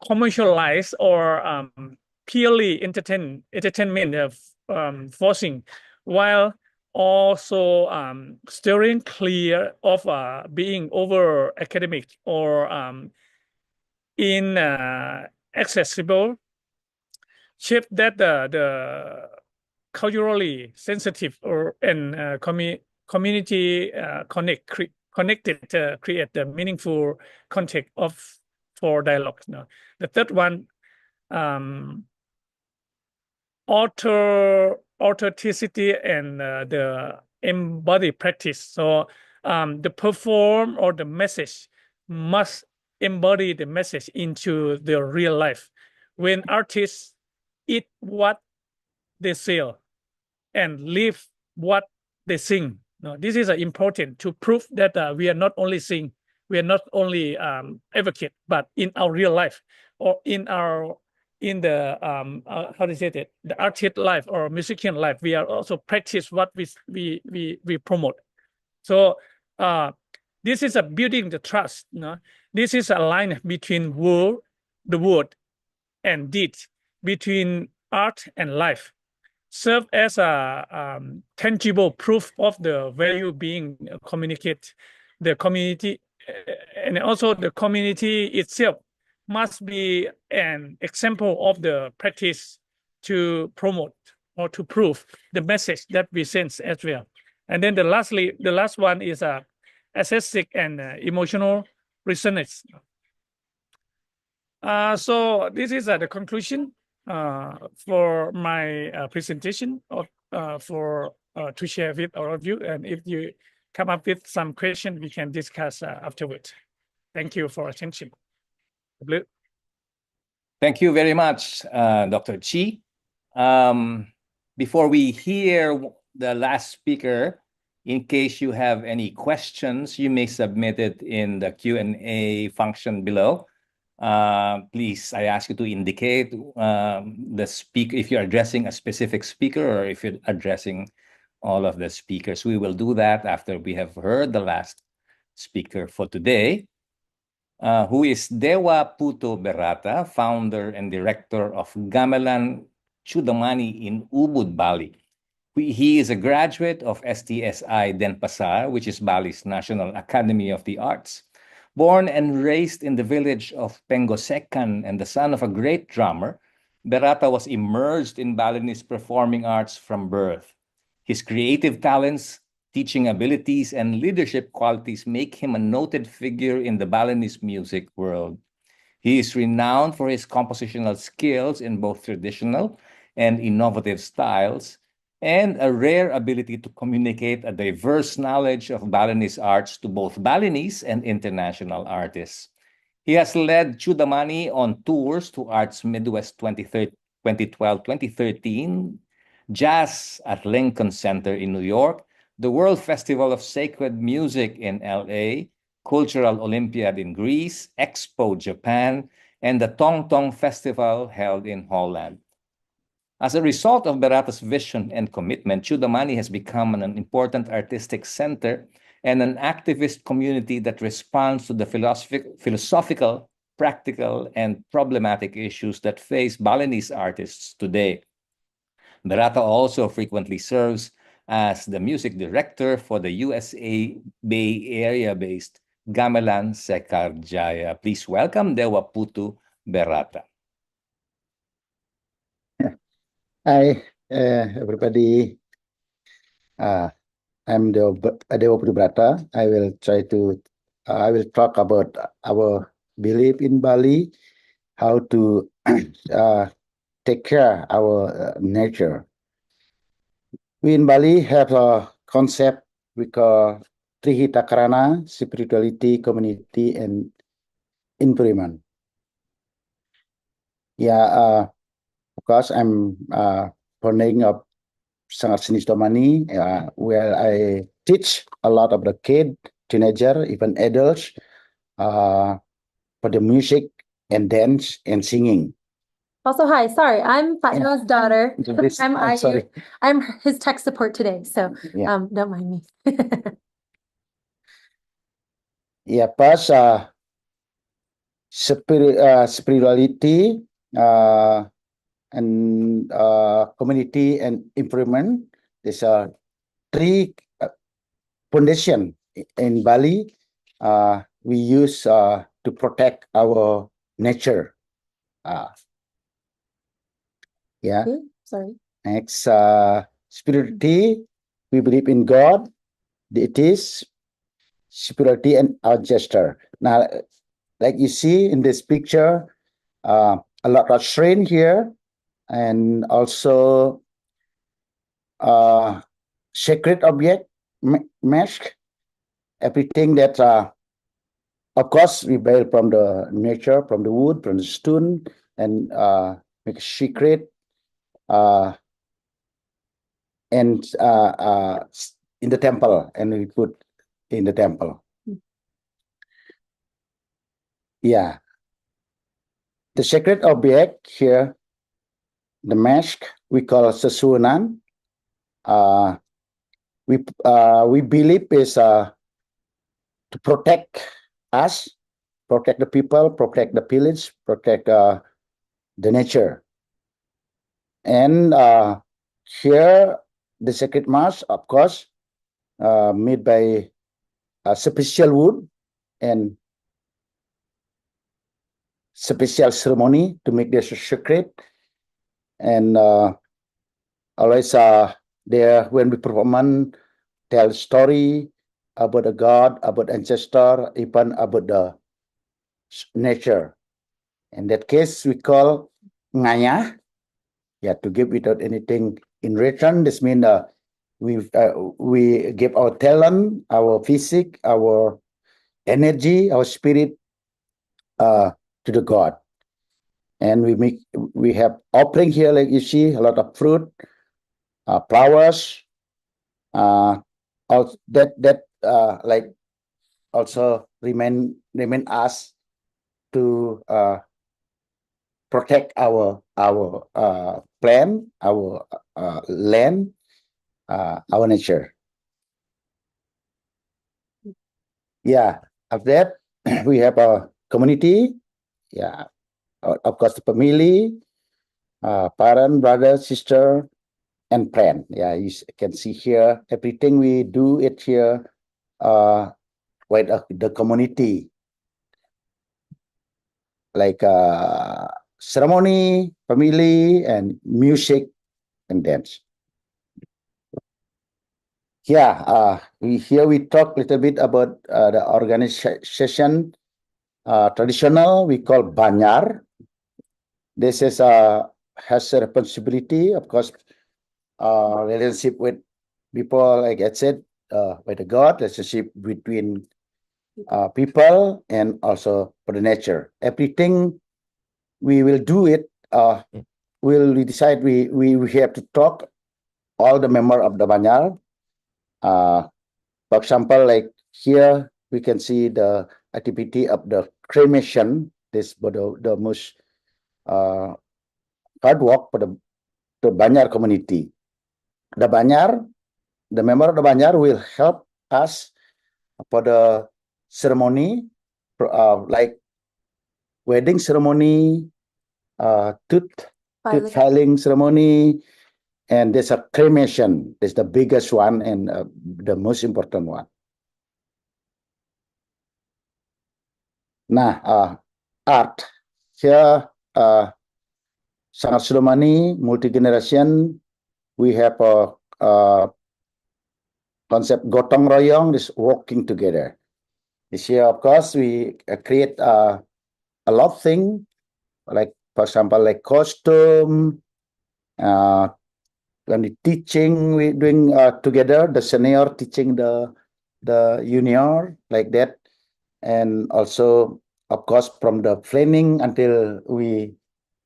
commercialized or purely entertainment forcing, while also steering clear of being over academic or inaccessible. Shape that the culturally sensitive or community connected create the meaningful context for dialogue. The third one, authenticity and the embodied practice. So the perform or the message must embody the message into the real life. When artists eat what they sell and live what they sing. This is important to prove that we are not only sing, we are not only advocate, but in our real life or in the how to say it, the artist life or musician life, we are also practice what we promote. So this is a building the trust. This is a line between the word and deed, between art and life, serve as a tangible proof of the value being communicate the community, and also the community itself must be an example of the practice to promote or to prove the message that we send as well. And then the last one is aesthetic and emotional resonance. So this is the conclusion for my presentation to share with all of you. And if you come up with some question, we can discuss afterwards. Thank you for attention. Blue. Thank you very much, Dr. Chi. Before we hear the last speaker, in case you have any questions, you may submit it in the Q&A function below. Please, I ask you to indicate the speaker, if you're addressing a specific speaker or if you're addressing all of the speakers. We will do that after we have heard the last speaker for today, who is Dewa Putu Berata, founder and director of Gamelan Chudamani in Ubud, Bali. He is a graduate of STSI Denpasar, which is Bali's National Academy of the Arts. Born and raised in the village of Pengosekan and the son of a great drummer, Berata was immersed in Balinese performing arts from birth. His creative talents, teaching abilities, and leadership qualities make him a noted figure in the Balinese music world. He is renowned for his compositional skills in both traditional and innovative styles, and a rare ability to communicate a diverse knowledge of Balinese arts to both Balinese and international artists. He has led Chudamani on tours to Arts Midwest 2012-2013, Jazz at Lincoln Center in New York, the World Festival of Sacred Music in LA, Cultural Olympiad in Greece, Expo Japan, and the Tong Tong Festival held in Holland. As a result of Berata's vision and commitment, Chudamani has become an important artistic center and an activist community that responds to the philosophical, practical, and problematic issues that face Balinese artists today. Berata also frequently serves as the music director for the USA Bay Area-based Gamelan Sekarjaya. Please welcome Dewa Putu Berata. Hi, everybody. I'm Dewa Putu Berata. I will talk about our belief in Bali, how to take care of our nature. We in Bali have a concept we call Trihita Karana, spirituality, community, and environment. Yeah, of course, I'm founding of Sangat Seni Chudamani, where I teach a lot of the kids, teenagers, even adults, for the music and dance and singing. Also, hi, sorry, I'm Fatma's daughter. I'm I'm sorry. I'm his tech support today, so Yeah. don't mind me. Yeah, plus spirituality and community and improvement. There's three foundation in Bali. We use to protect our nature. Yeah. Okay, sorry. Next, spirituality. We believe in God, deities, spirituality, and ancestor. Now, like you see in this picture, a lot of shrine here, and also sacred object, mask, everything that, of course, we build from the nature, from the wood, from the stone, and make a secret, and in the temple, and we put in the temple. Yeah. The sacred object here, the mask, we call Sesunan. We believe is to protect us protect the people, protect the village, protect the nature. And here, the sacred mass, of course, made by special wood and special ceremony to make this sacred. And always there, when we perform, tell story about the god, about ancestor, even about the nature. In that case, we call ngaya. Yeah, to give without anything in return. This means we give our talent, our physique, our energy, our spirit to the god. And we have offering here, like you see, a lot of fruit, flowers. Also that like also remain us to protect our plan, our land, our nature. Yeah, after that we have a community. Yeah, of course the family, parent, brother, sister, and friend. Yeah, you can see here everything we do it here. With the community, like ceremony, family, and music and dance. Yeah, here we talk a little bit about the organization. Traditional, we call Banyar. This is has a responsibility, of course, relationship with people, like I said, with the God, relationship between people, and also for the nature. Everything we will do it. We decide we have to talk all the member of the Banyar. For example, like here we can see the activity of the cremation. This the most hard work for the Banyar community. The Banyar, the member of the Banyar will help us for the ceremony, like wedding ceremony, tooth filing ceremony, and there's a cremation. There's the biggest one and the most important one. Nah, art here, sangat Sulumani, multi generation. We have a concept gotong royong, this walking together. This year, of course, we create a lot of things, like for example, like costume. When we teaching, we doing together, the senior teaching the junior, like that. And also, of course, from the planning until we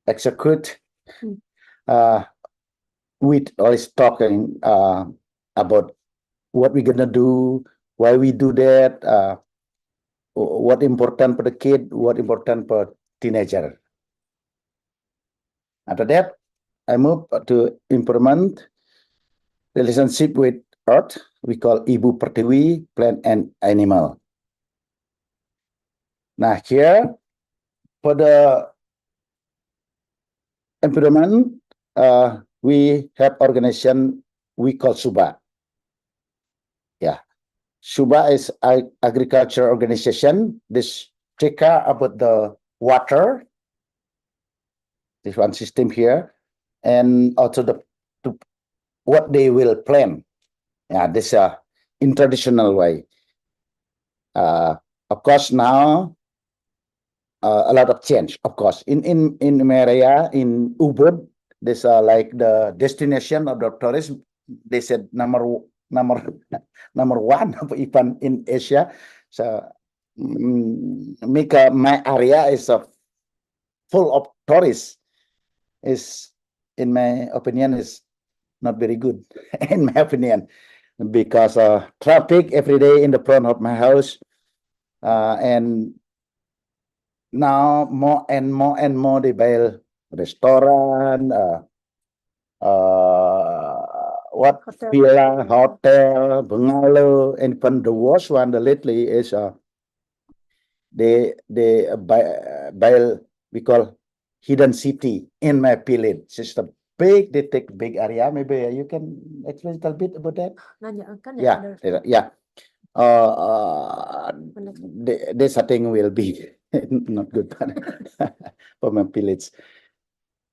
execute, we always talking about what we're gonna do, why we do that, what important for the kid, what important for teenager. After that, I move to improvement relationship with earth. We call Ibu Pertiwi, plant and animal. Now here, for the environment, we have organization we call Suba. Yeah, Suba is agriculture organization. This take care about the water. This one system here, and also what they will plant. Yeah, this in traditional way. Of course, now a lot of change. Of course, in my area in Ubud, this like the destination of the tourists. They said number one even in Asia. So make my area is full of tourists. Is in my opinion is not very good in my opinion, because traffic every day in the front of my house, and now more and more they build restaurant, what Hotel. villa, hotel, bungalow, and even the worst one, the lately is build we call hidden city in my village. It's a big, they take big area. Maybe you can explain a little bit about that. Yeah. This I think will be not good for my village.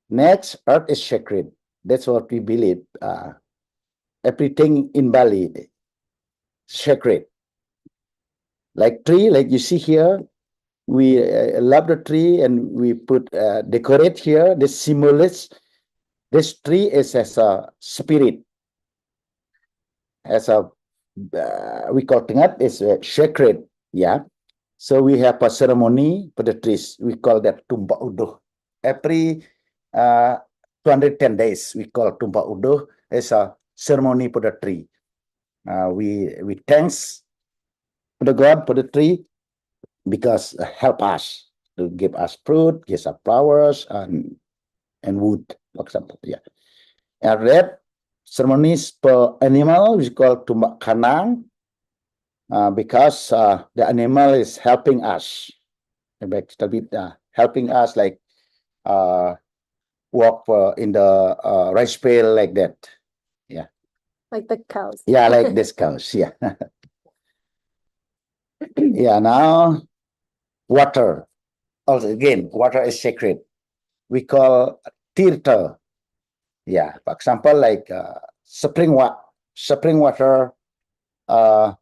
Next, earth is sacred. That's what we believe. Everything in Bali sacred. Like tree, like you see here, we love the tree and we put decorate here. This symbols this tree is as a spirit, as a we call it is sacred. Yeah. So we have a ceremony for the trees. We call that Tumpa Uduh. Every 210 days we call Tumpa Uduh as a ceremony for the tree. We thanks the God for the tree because help us to give us fruit, give us flowers and wood, for example. Yeah. And red ceremonies per animal we call Tumbak Kanang because the animal is helping us. Helping us like walk in the rice pail like that. Yeah. Like the cows. Yeah, like this cows. Yeah. Yeah. Now, water. Also, again, water is sacred. We call tirta. Yeah. For example, like spring water. I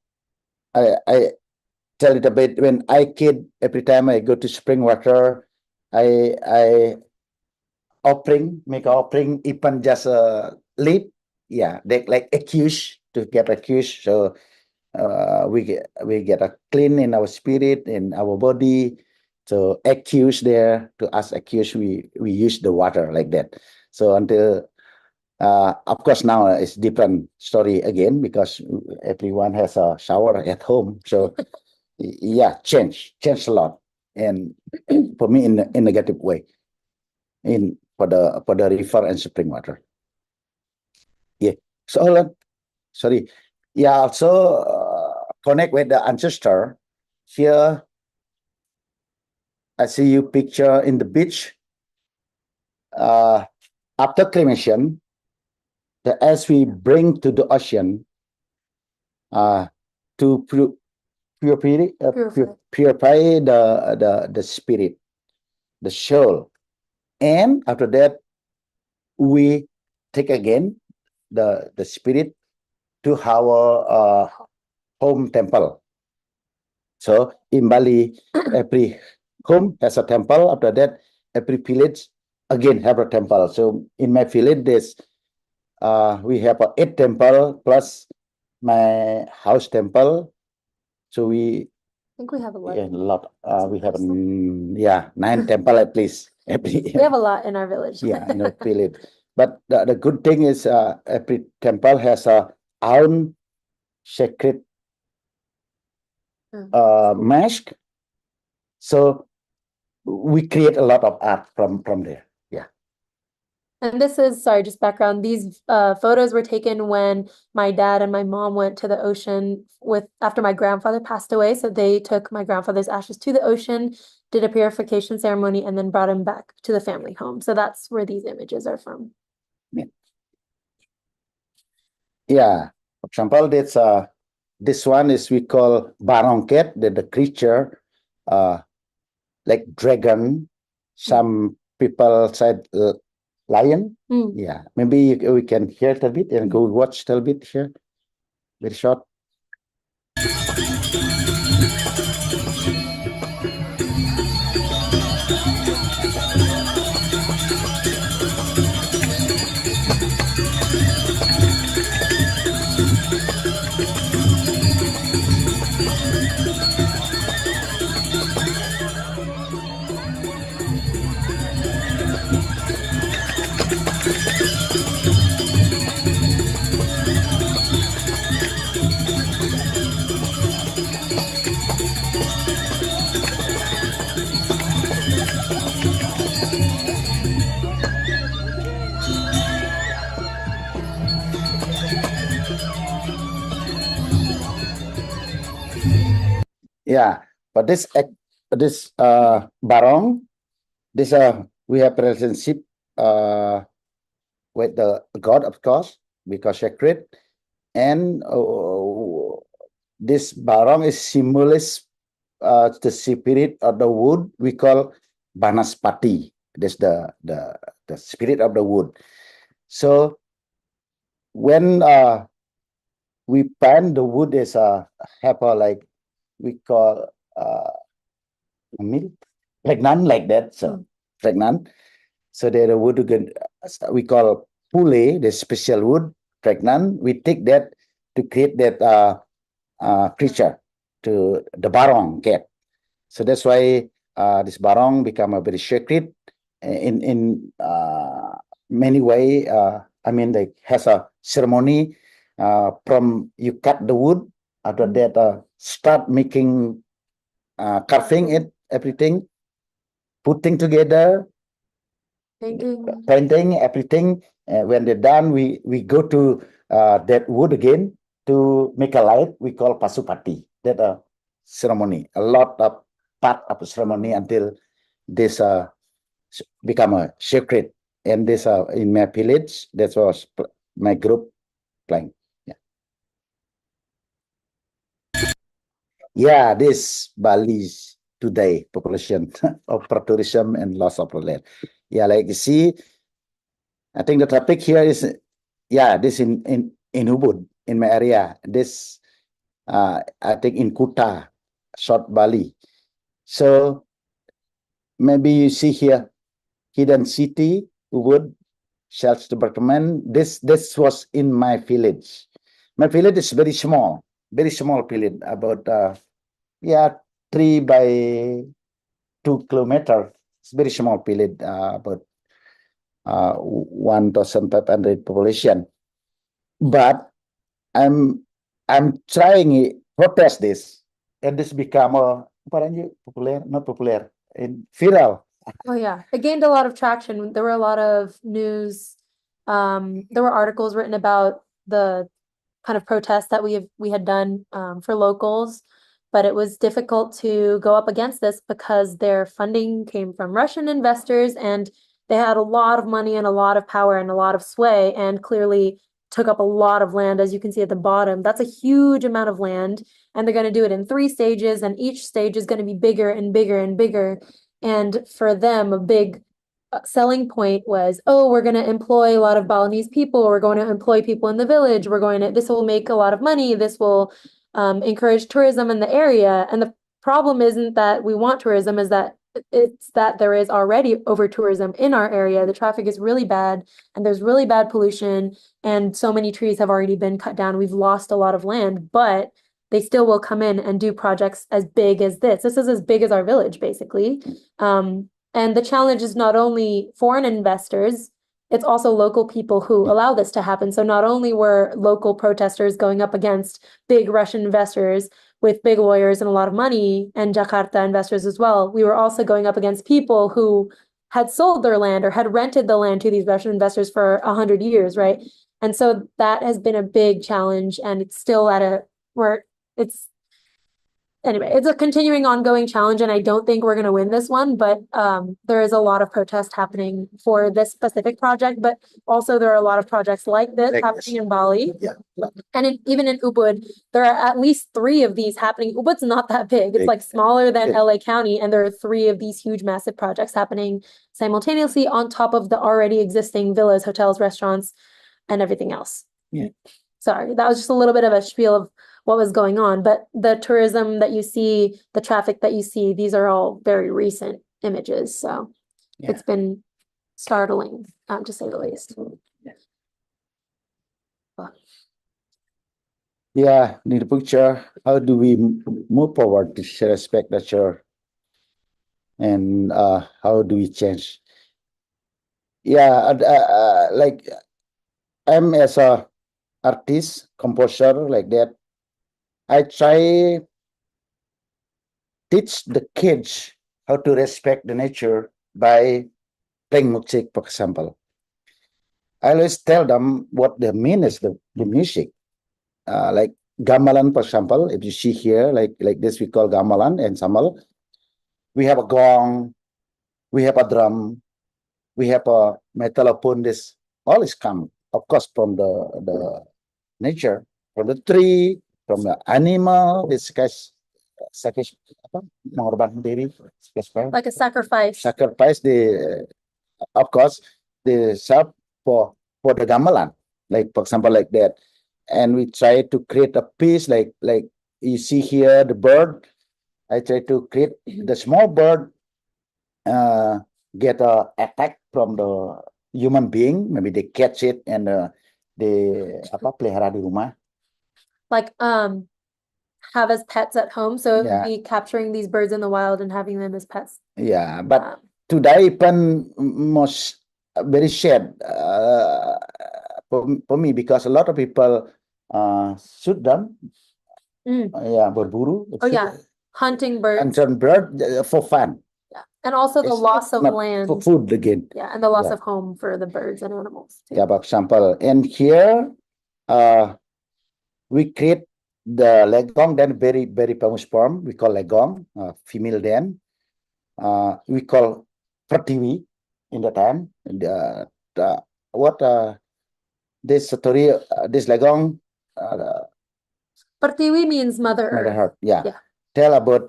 tell it a bit when I kid. Every time I go to spring water, I make offering even just a lip. Yeah, they like accuse to get accused. So we get a clean in our spirit, in our body. So accuse there to us accuse we use the water like that. So until of course now it's different story again because everyone has a shower at home. So yeah, change a lot, and for me in a negative way, for the river and spring water. Yeah. So sorry. Yeah. Also connect with the ancestor. Here, I see you picture in the beach. After cremation, the as we bring to the ocean to purify the spirit, the soul, and after that we take again the spirit to our home temple. So in Bali, every home has a temple. After that, every village again have a temple. So in my village, we have 8 temple plus my house temple. So I think we have a lot. We have 9 temple at least. We have a lot in our village. Yeah, in our village. But the good thing is every temple has a own sacred mask. So we create a lot of art from there. Yeah. And this is, sorry, just background. These photos were taken when my dad and my mom went to the ocean after my grandfather passed away. So they took my grandfather's ashes to the ocean, did a purification ceremony, and then brought him back to the family home. So that's where these images are from. Yeah. For example, this one is we call barongket, the creature, like dragon. Some people said lion. Yeah, maybe we can hear it a bit and go watch a little bit here. Very short. Yeah, but this this barong. This we have relationship with the God, of course, because sacred, and this barong is symbolized the spirit of the wood. We call banaspati. That's the spirit of the wood. So when we pan the wood is have a like we call milk pregnant like that. So pregnant. So the wood again we call pule, the special wood pregnant. We take that to create that creature to the barong cat. So that's why this barong become a very sacred in many way. I mean, like has a ceremony from you cut the wood, after that start making carving it, everything, putting together, painting everything. When they're done, we go to that wood again to make a light. We call pasupati. That ceremony. A lot of part of the ceremony until this become a sacred. And this in my village, that was my group playing. Yeah, this Bali's today population of tourism and loss of land. Yeah, like you see, I think the topic here is this in Ubud in my area. This I think in Kuta, South Bali. So maybe you see here hidden city Ubud sales department. This was in my village. My village is very small village, about 3 by 2 kilometers. It's very small village, about 1,500 population. But I'm trying to protest this, and this become popular, not popular, and viral. Oh yeah, it gained a lot of traction. There were a lot of news. There were articles written about the kind of protests that we had done for locals, but it was difficult to go up against this because their funding came from Russian investors and they had a lot of money and a lot of power and a lot of sway and clearly took up a lot of land, as you can see at the bottom. That's a huge amount of land, and they're going to do it in 3 stages, and each stage is going to be bigger and bigger and bigger. And for them, a big selling point was, oh, we're going to employ a lot of Balinese people. We're going to employ people in the village. This will make a lot of money. This will encourage tourism in the area. And the problem isn't that we want tourism, is that it's that there is already over tourism in our area. The traffic is really bad and there's really bad pollution and so many trees have already been cut down. We've lost a lot of land, but they still will come in and do projects as big as this. This is as big as our village, basically. And the challenge is not only foreign investors, it's also local people who allow this to happen. So not only were local protesters going up against big Russian investors with big lawyers and a lot of money, and Jakarta investors as well, we were also going up against people who had sold their land or had rented the land to these Russian investors for 100 years, right? And so that has been a big challenge, and it's still at anyway, it's a continuing ongoing challenge, and I don't think we're going to win this one, but there is a lot of protest happening for this specific project, but also there are a lot of projects like this happening in Bali. Yeah. And even in Ubud, there are at least 3 of these happening. Ubud's not that big. It's like smaller than LA County, and there are 3 of these huge, massive projects happening simultaneously on top of the already existing villas, hotels, restaurants, and everything else. Yeah. Sorry, that was just a little bit of a spiel of what was going on, but the tourism that you see, the traffic that you see, these are all very recent images. So it's been startling, to say the least. Yeah, need a picture. How do we move forward to respect nature? And how do we change? Yeah, like I'm as a artist, composer like that. I try teach the kids how to respect the nature by playing music, for example. I always tell them what the mean is the music. Like gamelan, for example, if you see here, like this, we call gamelan and samal. we have a gong, we have a drum, we have a metalophone. This all is come, of course, from the nature, from the tree, from the animal. This guys apa, mengorbankan diri, Like a sacrifice. sacrifice the, of course, the self for the gamelan, like for example, like that. And we try to create a piece like you see here, the bird. I try to create the small bird get a attack from the human being. Maybe they catch it and they apa pelihara di rumah. Like have as pets at home. So it would Yeah. be capturing these birds in the wild and having them as pets. Yeah, but today even most very sad for me because a lot of people shoot them. Yeah, berburu. Oh yeah, hunting birds. Hunting bird for fun. Yeah. And also the It's loss of not land. for food again. Yeah, and the loss Yeah. of home for the birds and animals too. Yeah, for example, and here we create the legong, then very famous form. We call legong, female then. We call pertiwi in the time. This story, this legong, Pertiwi means Mother Mother Earth. Earth, yeah. Yeah. Tell about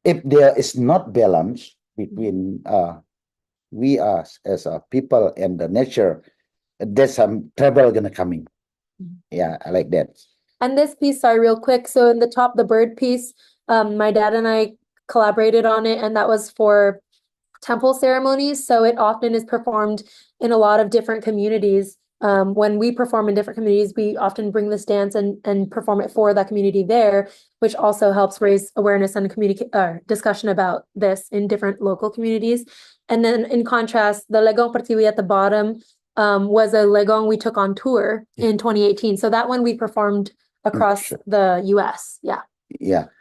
if there is not balance between we as a people and the nature, there's some trouble gonna coming. Yeah, I like that. And this piece, sorry, real quick. So in the top, the bird piece, my dad and I collaborated on it, and that was for temple ceremonies. So it often is performed in a lot of different communities. When we perform in different communities, we often bring this dance and perform it for that community there, which also helps raise awareness and discussion about this in different local communities. And then in contrast, the Legong Pertiwi at the bottom was a Legong we took on tour in 2018. So that one we performed across the US. Yeah. Yeah.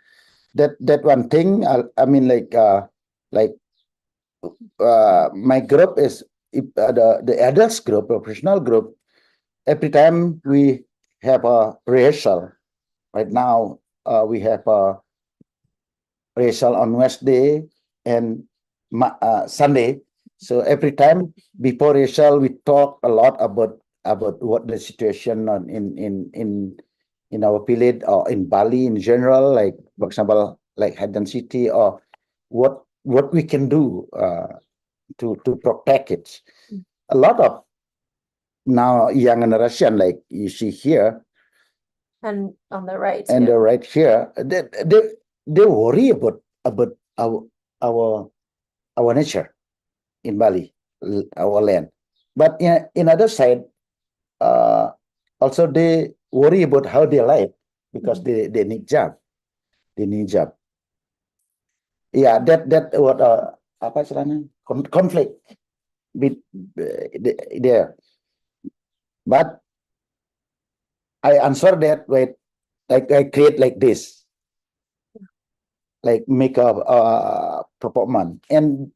That one thing, I mean, my group is the adults group, professional group. Every time we have a rehearsal, right now we have a rehearsal on Wednesday and Sunday. So every time before rehearsal, we talk a lot about what the situation in our village or in Bali in general, like for example, like Hadan City, or what we can do to protect it. A lot of now young generation, like you see here, and on the right, and the right here, they worry about our nature in Bali, our land. But in other side, also they worry about how they live because they need job. They need job. Yeah, that what apa istilahnya conflict there. But I answer that with like I create like this, like make a performance and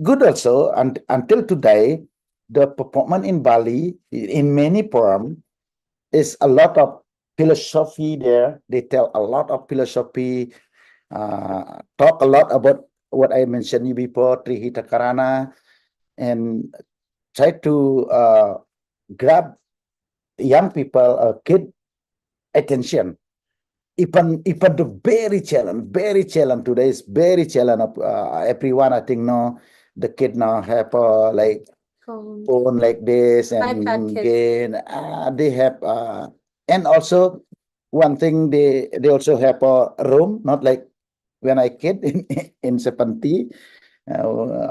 good also. And until today, the performance in Bali in many form is a lot of philosophy there. They tell a lot of philosophy, talk a lot about what I mentioned you before, Trihita Karana, and try to grab young people, kid attention. Even the very challenge today is very challenge of everyone. I think no, the kid now have like phone like this and again they have and also one thing they also have a room, not like when I kid in 70,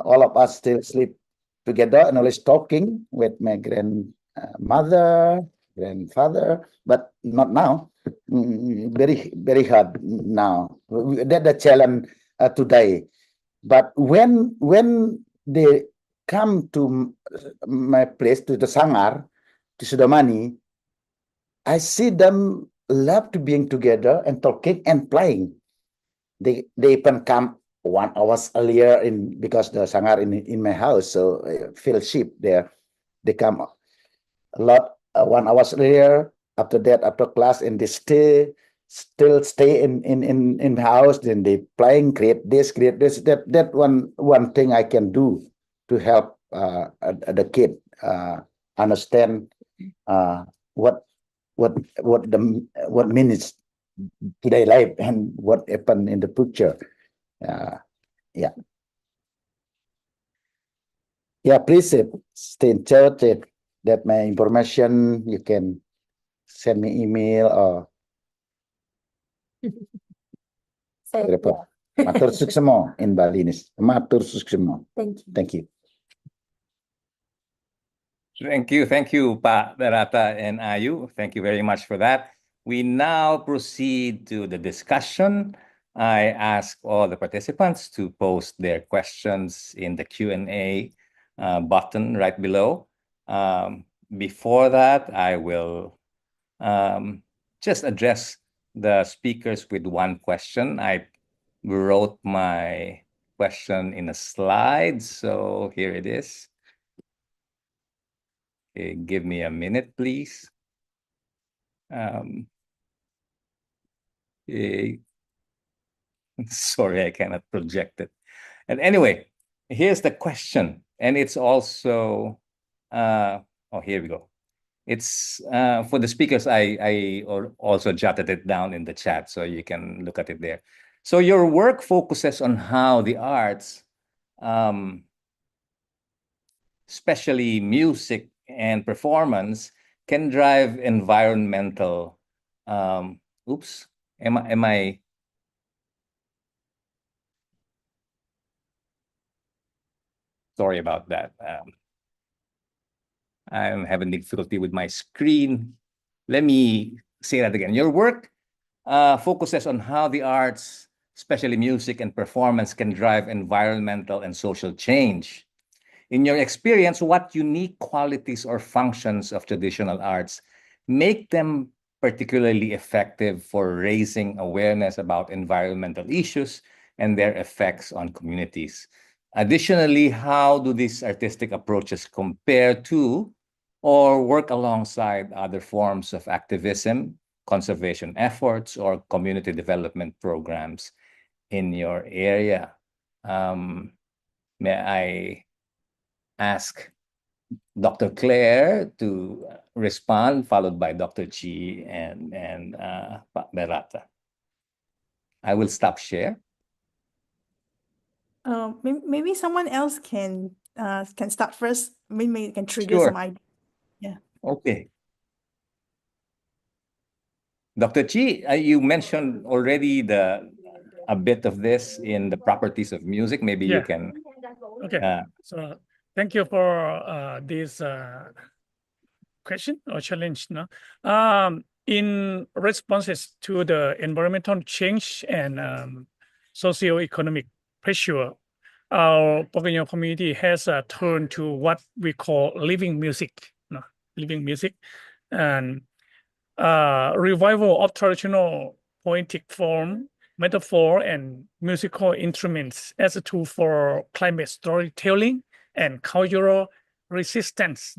all of us still sleep together and always talking with my grandmother, grandfather, but not now. Very hard now. That the challenge today. But when they come to my place, to the Sangar, to Sudamani, I see them love to being together and talking and playing. They even come 1 hour earlier because the Sangar in my house, so I feel sheep there. They come a lot 1 hour earlier. After that, after class, and they stay still stay in the house, then they playing, create this. That one thing I can do to help the kid understand what means today life and what happened in the future. Yeah. Yeah, please stay in touch. That my information, you can send me email or Say, whatever. Matur suksemo in Balinese. Matur suksemo. thank you. Thank you. Thank you, Pa Berata and Ayu. Thank you very much for that. We now proceed to the discussion. I ask all the participants to post their questions in the Q&A button right below. Before that, I will just address the speakers with one question. I wrote my question in a slide, so here it is. Okay, give me a minute, please. Sorry, I cannot project it. And anyway, here's the question, and it's also, here we go. It's for the speakers. I also jotted it down in the chat, so you can look at it there. So your work focuses on how the arts, especially music and performance, can drive environmental. Oops, am I? Sorry about that. I'm having difficulty with my screen. Let me say that again. Your work focuses on how the arts, especially music and performance, can drive environmental and social change. In your experience, what unique qualities or functions of traditional arts make them particularly effective for raising awareness about environmental issues and their effects on communities? Additionally, how do these artistic approaches compare to or work alongside other forms of activism, conservation efforts, or community development programs in your area? May I ask Dr. Claire to respond, followed by Dr. Chi and Berata. I will stop share. Maybe someone else can start first. Maybe you can trigger Sure. some idea. Yeah. Okay. Dr. Chi, you mentioned already a bit of this in the properties of music. Maybe you Yeah. can. Okay. So thank you for this question or challenge. No? In responses to the environmental change and socio-economic pressure, our Pocono community has turned to what we call living music. No? Living music, and revival of traditional poetic form, metaphor, and musical instruments as a tool for climate storytelling and cultural resistance.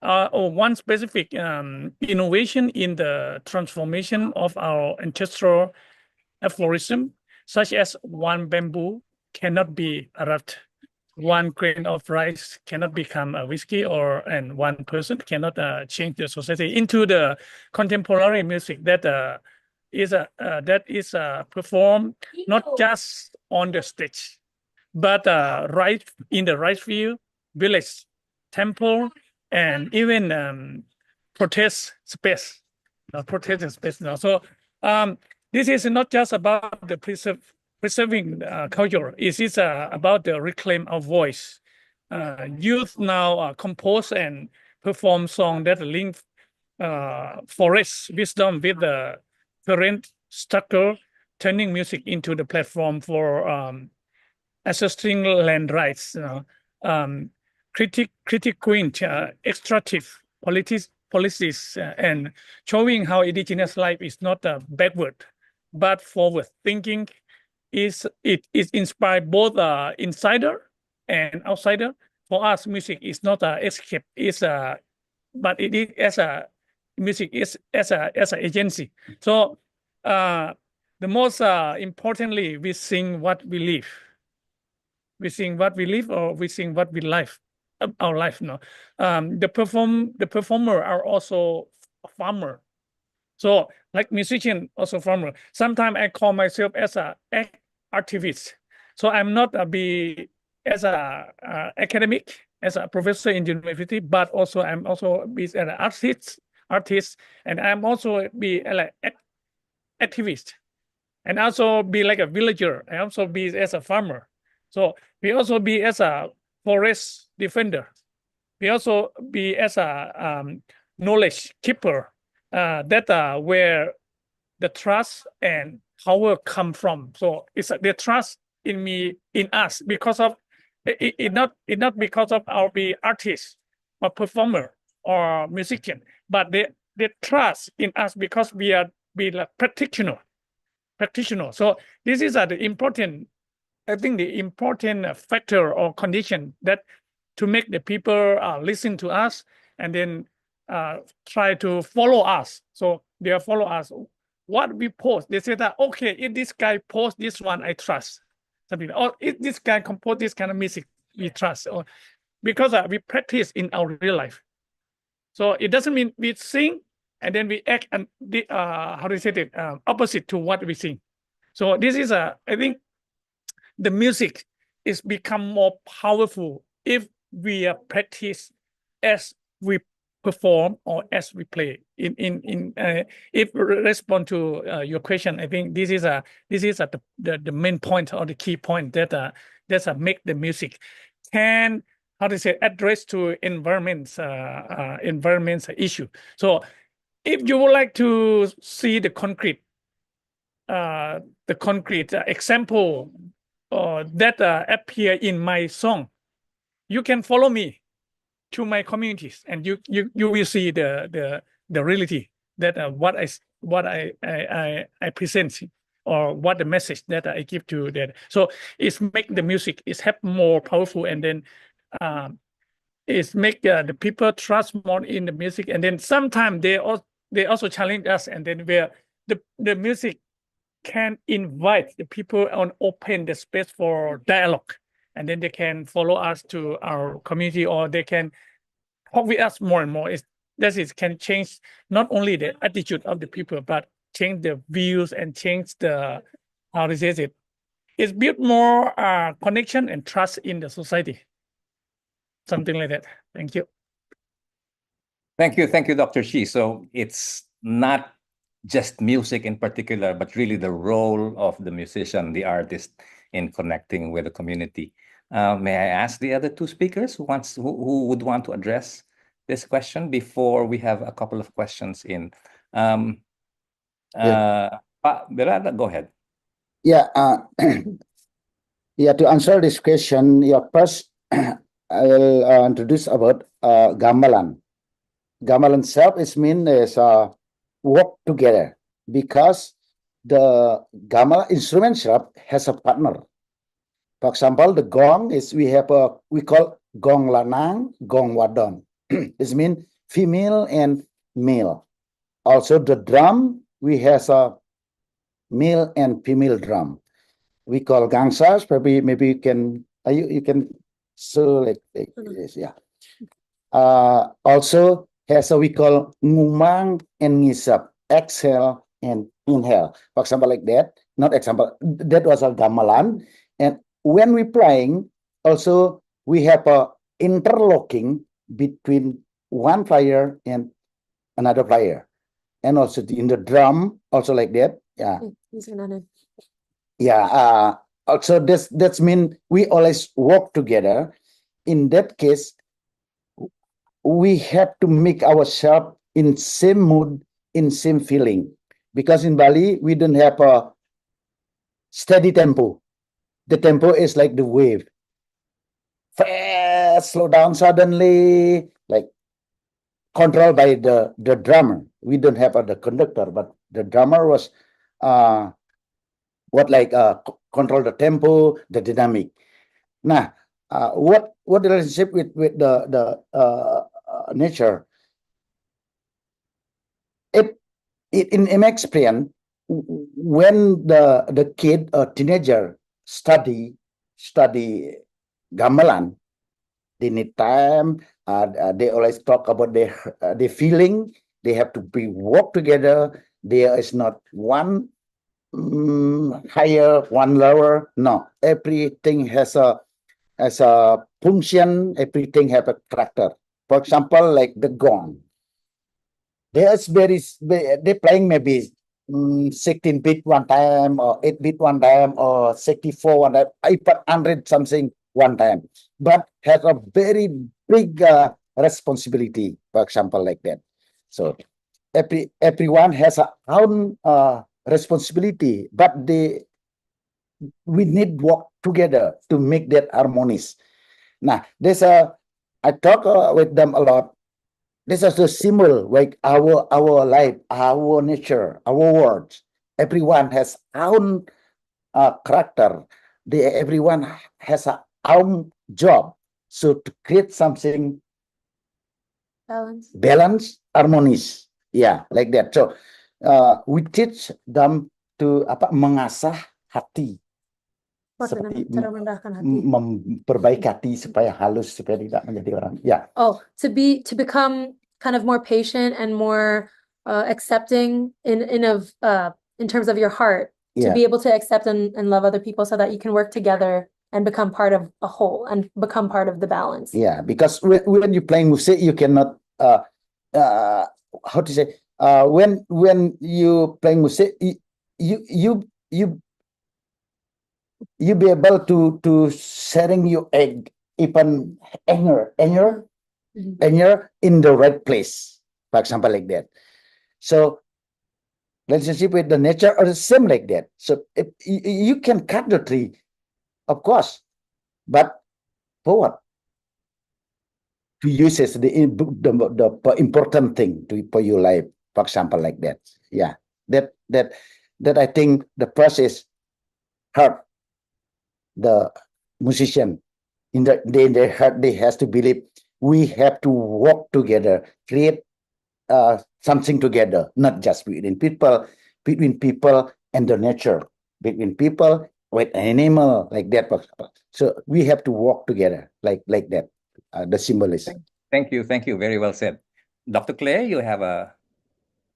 One specific innovation in the transformation of our ancestral aphorism, such as one bamboo cannot be wrapped, one grain of rice cannot become a whiskey, and one person cannot change the society into the contemporary music that is performed not just on the stage, but right in the rice field, village, temple, and even protest space. Protest space now. So this is not just about the preserving culture. It is about the reclaim of voice. Youth now compose and perform songs that link forest wisdom with the current struggle, turning music into the platform for asserting land rights. Critiquing extractive policies and showing how indigenous life is not backward but forward thinking. It is inspired both insider and outsider. For us, music is not an escape. But it is as a music is as a agency. So the most importantly, we sing what we live. We sing what we live, or we sing what we live, our life. No, the performer are also a farmer. So like musician, also farmer. Sometimes I call myself as a activist. So I'm not be as a academic, as a professor in university, but also I'm also be an artist, and I'm also be like activist, and also be like a villager. I also be as a farmer. So we also be as a forest defender. We also be as a knowledge keeper. That where the trust and power come from. So it's the trust in me, in us, because of it not because of our be artist or performer or musician, but the trust in us because we are be like practitioner. So this is the important, I think, the important factor or condition that to make the people listen to us, and then try to follow us. So they follow us. What we post, they say that, okay, if this guy post this one, I trust. Something, or if this guy compose this kind of music, we trust. Or because we practice in our real life. So it doesn't mean we sing and then we act and how do you say it, opposite to what we sing. So this is I think the music is become more powerful if we practice as we perform or as we play. If respond to your question, I think this is the main point or the key point that make the music can, how to say, address to environments issue. So if you would like to see the concrete example that appear in my song, you can follow me to my communities, and you will see the reality that what I present, or what the message that I give to that. So it's make the music is have more powerful, and then it's make the people trust more in the music, and then sometimes they also challenge us, and then where the music can invite the people and open the space for dialogue, and then they can follow us to our community, or they can talk with us more and more. That is can change not only the attitude of the people, but change the views and change the, how to say it. It's build more connection and trust in the society. Something like that. Thank you. Thank you, Dr. Shi. So it's not just music in particular, but really the role of the musician, the artist, in connecting with the community. May I ask the other two speakers who would want to address this question before we have a couple of questions in? Berada, go ahead. Yeah. Yeah. To answer this question, first I will introduce about gamelan. Gamelan itself is mean as work together, because the gamelan instrument shop has a partner. For example, the gong is we call gong lanang, gong wadon. This means female and male. Also, the drum we has a male and female drum. We call gangsas. Maybe you can so like this, yeah. Also has we call ngumang and ngisap, exhale and inhale. For example, like that. Not example. That was a gamelan. And when we playing, also we have a interlocking between one player and another player, and also in the drum, also like that. Yeah. Yeah. Also, that's mean we always work together. In that case, we have to make ourselves in same mood, in same feeling, because in Bali we don't have a steady tempo. The tempo is like the wave. Fast, slow down suddenly, like controlled by the drummer. We don't have the conductor, but the drummer was control the tempo, the dynamic. Nah, what the relationship with the nature? In my experience, when the kid or teenager study gamelan, they need time. They always talk about their feeling. They have to be work together. There is not one higher, one lower. No, everything has a function. Everything have a character. For example, like the gong. There's they playing maybe 16-bit one time or 8-bit one time or 64 one time, 800 something one time, but has a very big responsibility, for example, like that. So everyone has a own responsibility, but we need work together to make that harmonious. Now, I talk with them a lot. This is a symbol like our life, our nature, our world. Everyone has own character. Everyone has a own job. So to create something balance, harmonious, yeah, like that. So we teach them to mengasah hati, seperti memperbaiki hati supaya halus, supaya tidak menjadi orang. Yeah. Oh, to become kind of more patient and more accepting in terms of your heart, to Yeah. be able to accept and love other people so that you can work together and become part of a whole and become part of the balance. Yeah, because when you're playing music, you cannot how to say when you playing music, you be able to sharing your even anger in the right place, for example, like that. So relationship with the nature are the same like that. So if you can cut the tree, of course, but for what? To use as the important thing for your life, for example, like that. Yeah, that I think the process hurt the musician in their heart. They has to believe we have to work together, create something together, not just between people and the nature, between people with animal, like that. So we have to work together, like that. The symbolism. Thank you. Very well said. Dr. Claire, you have a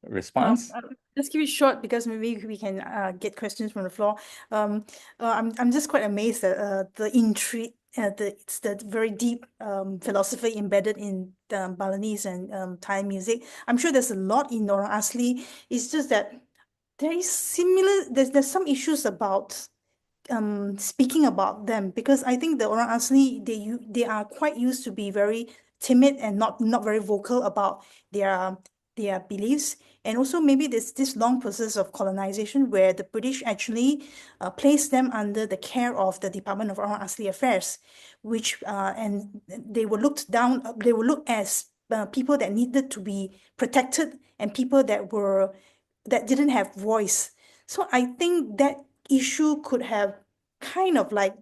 response? Let's keep it short because maybe we can get questions from the floor. I'm just quite amazed at the intrigue, it's the very deep philosophy embedded in Balinese and Thai music. I'm sure there's a lot in Orang Asli. It's just that there is there's some issues about speaking about them, because I think the Orang Asli, they are quite used to be very timid and not very vocal about their beliefs. And also maybe there's this long process of colonization where the British actually placed them under the care of the Department of Orang Asli Affairs, which and they were looked down, they were looked as people that needed to be protected and people that didn't have voice. So I think that issue could have kind of like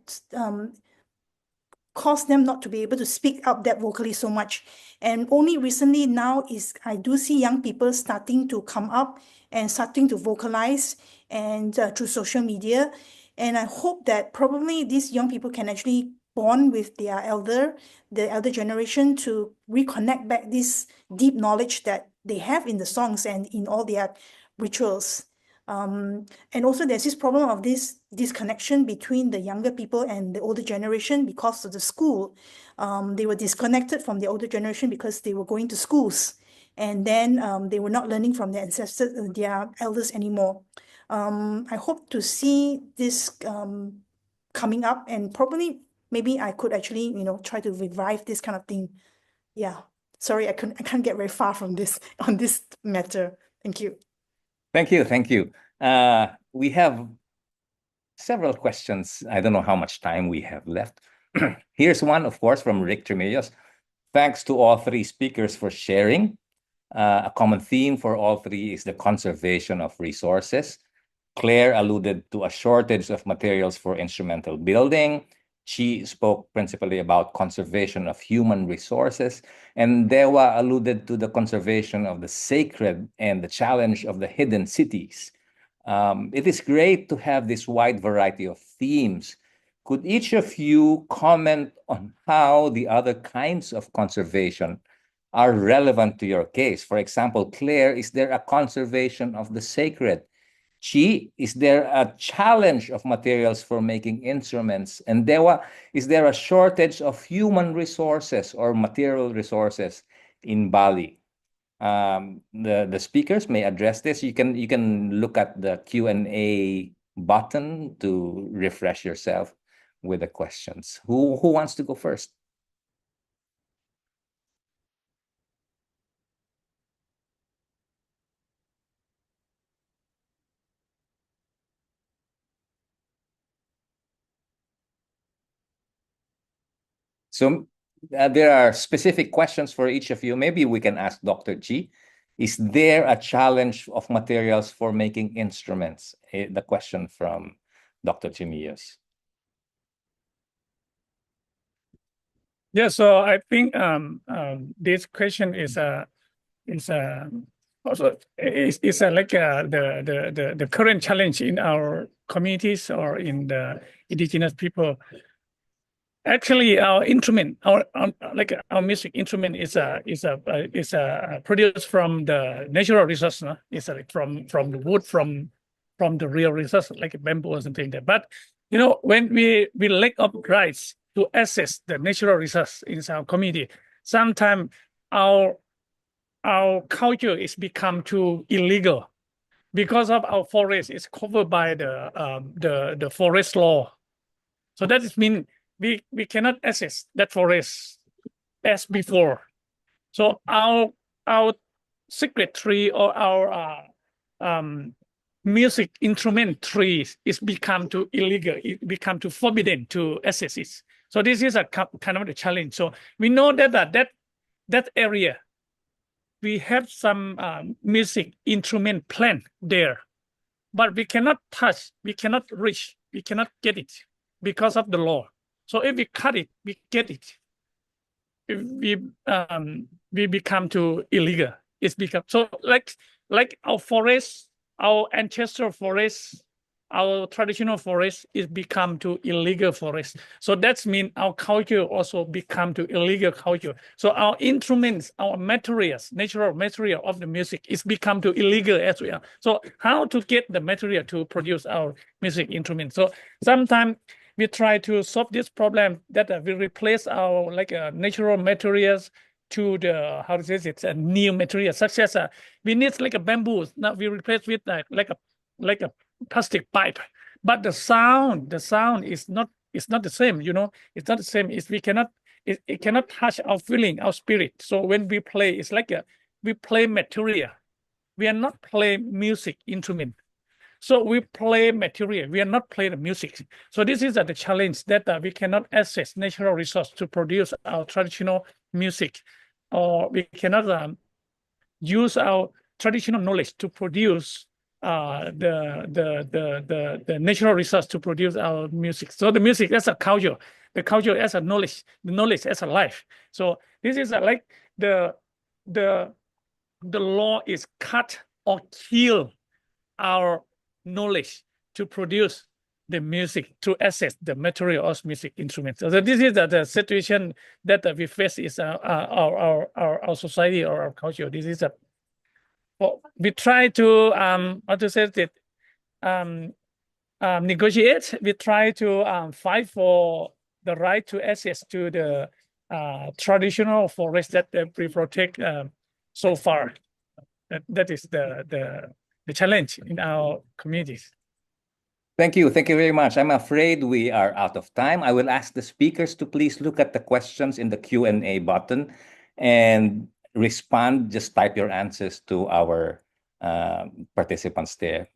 caused them not to be able to speak up that vocally so much. And only recently now I do see young people starting to come up and starting to vocalize and through social media. And I hope that probably these young people can actually bond with the elder generation to reconnect back this deep knowledge that they have in the songs and in all their rituals. And also there's this problem of this disconnection between the younger people and the older generation because of the school. They were disconnected from the older generation because they were going to schools, and then they were not learning from their ancestors, their elders anymore. I hope to see this coming up, and probably maybe I could actually, try to revive this kind of thing. Yeah. Sorry, I can't get very far from this on this matter. Thank you. Thank you. We have several questions. I don't know how much time we have left. Here's one, of course, from Rick Tremillos. Thanks to all three speakers for sharing. A common theme for all three is the conservation of resources. Claire alluded to a shortage of materials for instrumental building. She spoke principally about conservation of human resources, and Dewa alluded to the conservation of the sacred and the challenge of the hidden cities. It is great to have this wide variety of themes. Could each of you comment on how the other kinds of conservation are relevant to your case? For example, Claire, is there a conservation of the sacred? Chi, is there a challenge of materials for making instruments? And Dewa, is there a shortage of human resources or material resources in Bali? The speakers may address this. You can look at the Q&A button to refresh yourself with the questions. Who wants to go first? So there are specific questions for each of you. Maybe we can ask Dr. G. Is there a challenge of materials for making instruments? The question from Dr. Chimios. Yeah, so I think this question is also is like the current challenge in our communities or in the indigenous people. Actually, our instrument, our music instrument is produced from the natural resource. No? It's like from the wood, from the real resource like bamboo or something like that. But you know, when we lack of rights to access the natural resource in our community, sometimes our culture is become too illegal because of our forest is covered by the forest law. So that is mean we cannot access that forest as before. So our secret tree or our music instrument trees is become too illegal. It become too forbidden to access it. So this is a kind of a challenge. So we know that that area we have some music instrument plant there, but we cannot touch, we cannot reach, we cannot get it because of the law. So if we cut it, we get it. If we become too illegal. It's become so like our forest, our ancestral forest, our traditional forest is become to illegal forest. So that's mean our culture also become to illegal culture. So our instruments, our materials, natural material of the music is become to illegal as well. So how to get the material to produce our music instrument? So sometimes we try to solve this problem that we replace our natural materials to the how to say it, a new material such as we need like a bamboo. Now we replace with like a plastic pipe, but the sound is not the same. You know, it's not the same. We cannot it cannot touch our feeling, our spirit. So when we play, it's like we play material. We are not playing music instrument. So we play material. We are not playing the music. So this is the challenge that we cannot access natural resource to produce our traditional music, or we cannot use our traditional knowledge to produce the natural resource to produce our music. So the music as a culture, the culture as a knowledge, the knowledge as a life. So this is like the law is cut or kill our knowledge to produce the music, to access the material of music instruments. So this is the situation that we face is our society or our culture. This is we try to how to say it, negotiate. We try to fight for the right to access to the traditional forest that we protect so far. That is the challenge in our communities. Thank you. Thank you very much. I'm afraid we are out of time. I will ask the speakers to please look at the questions in the Q&A button and respond. Just type your answers to our participants there.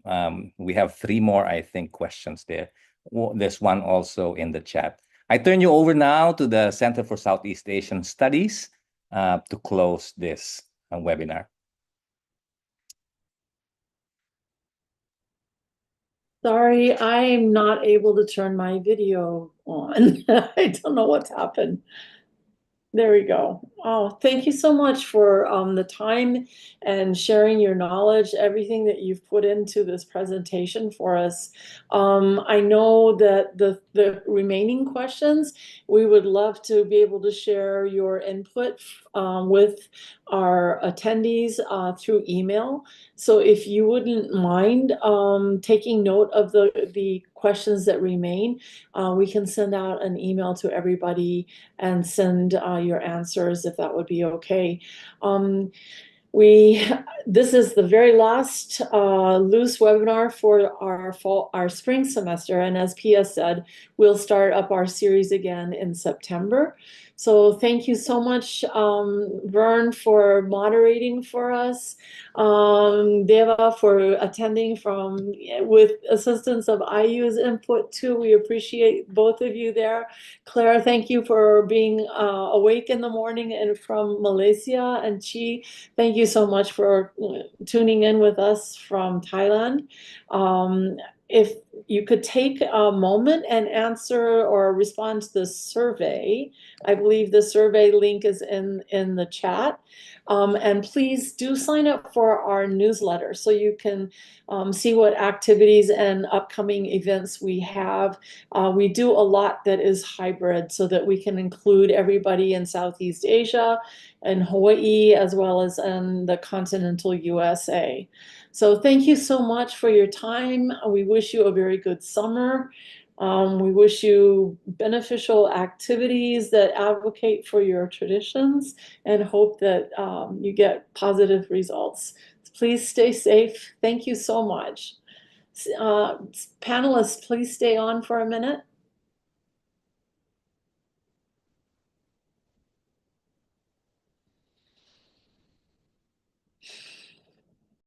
We have 3 more, I think, questions there. There's one also in the chat. I turn you over now to the Center for Southeast Asian Studies to close this webinar. Sorry, I'm not able to turn my video on. I don't know what's happened. There we go. Oh, thank you so much for the time and sharing your knowledge, everything that you've put into this presentation for us. I know that the remaining questions, we would love to be able to share your input with our attendees through email. So if you wouldn't mind taking note of the questions that remain, we can send out an email to everybody and send your answers if that would be okay. This is the very last loose webinar for our spring semester, and as Pia said, we'll start up our series again in September. So thank you so much, Vern, for moderating for us, Deva for attending with assistance of IU's input too. We appreciate both of you there. Claire, thank you for being awake in the morning and from Malaysia, and Chi, thank you so much for tuning in with us from Thailand. If you could take a moment and answer or respond to the survey, I believe the survey link is in the chat. And please do sign up for our newsletter so you can see what activities and upcoming events we have. We do a lot that is hybrid so that we can include everybody in Southeast Asia and Hawaii, as well as in the continental USA. So thank you so much for your time. We wish you a very good summer. We wish you beneficial activities that advocate for your traditions and hope that you get positive results. Please stay safe. Thank you so much. Panelists, please stay on for a minute.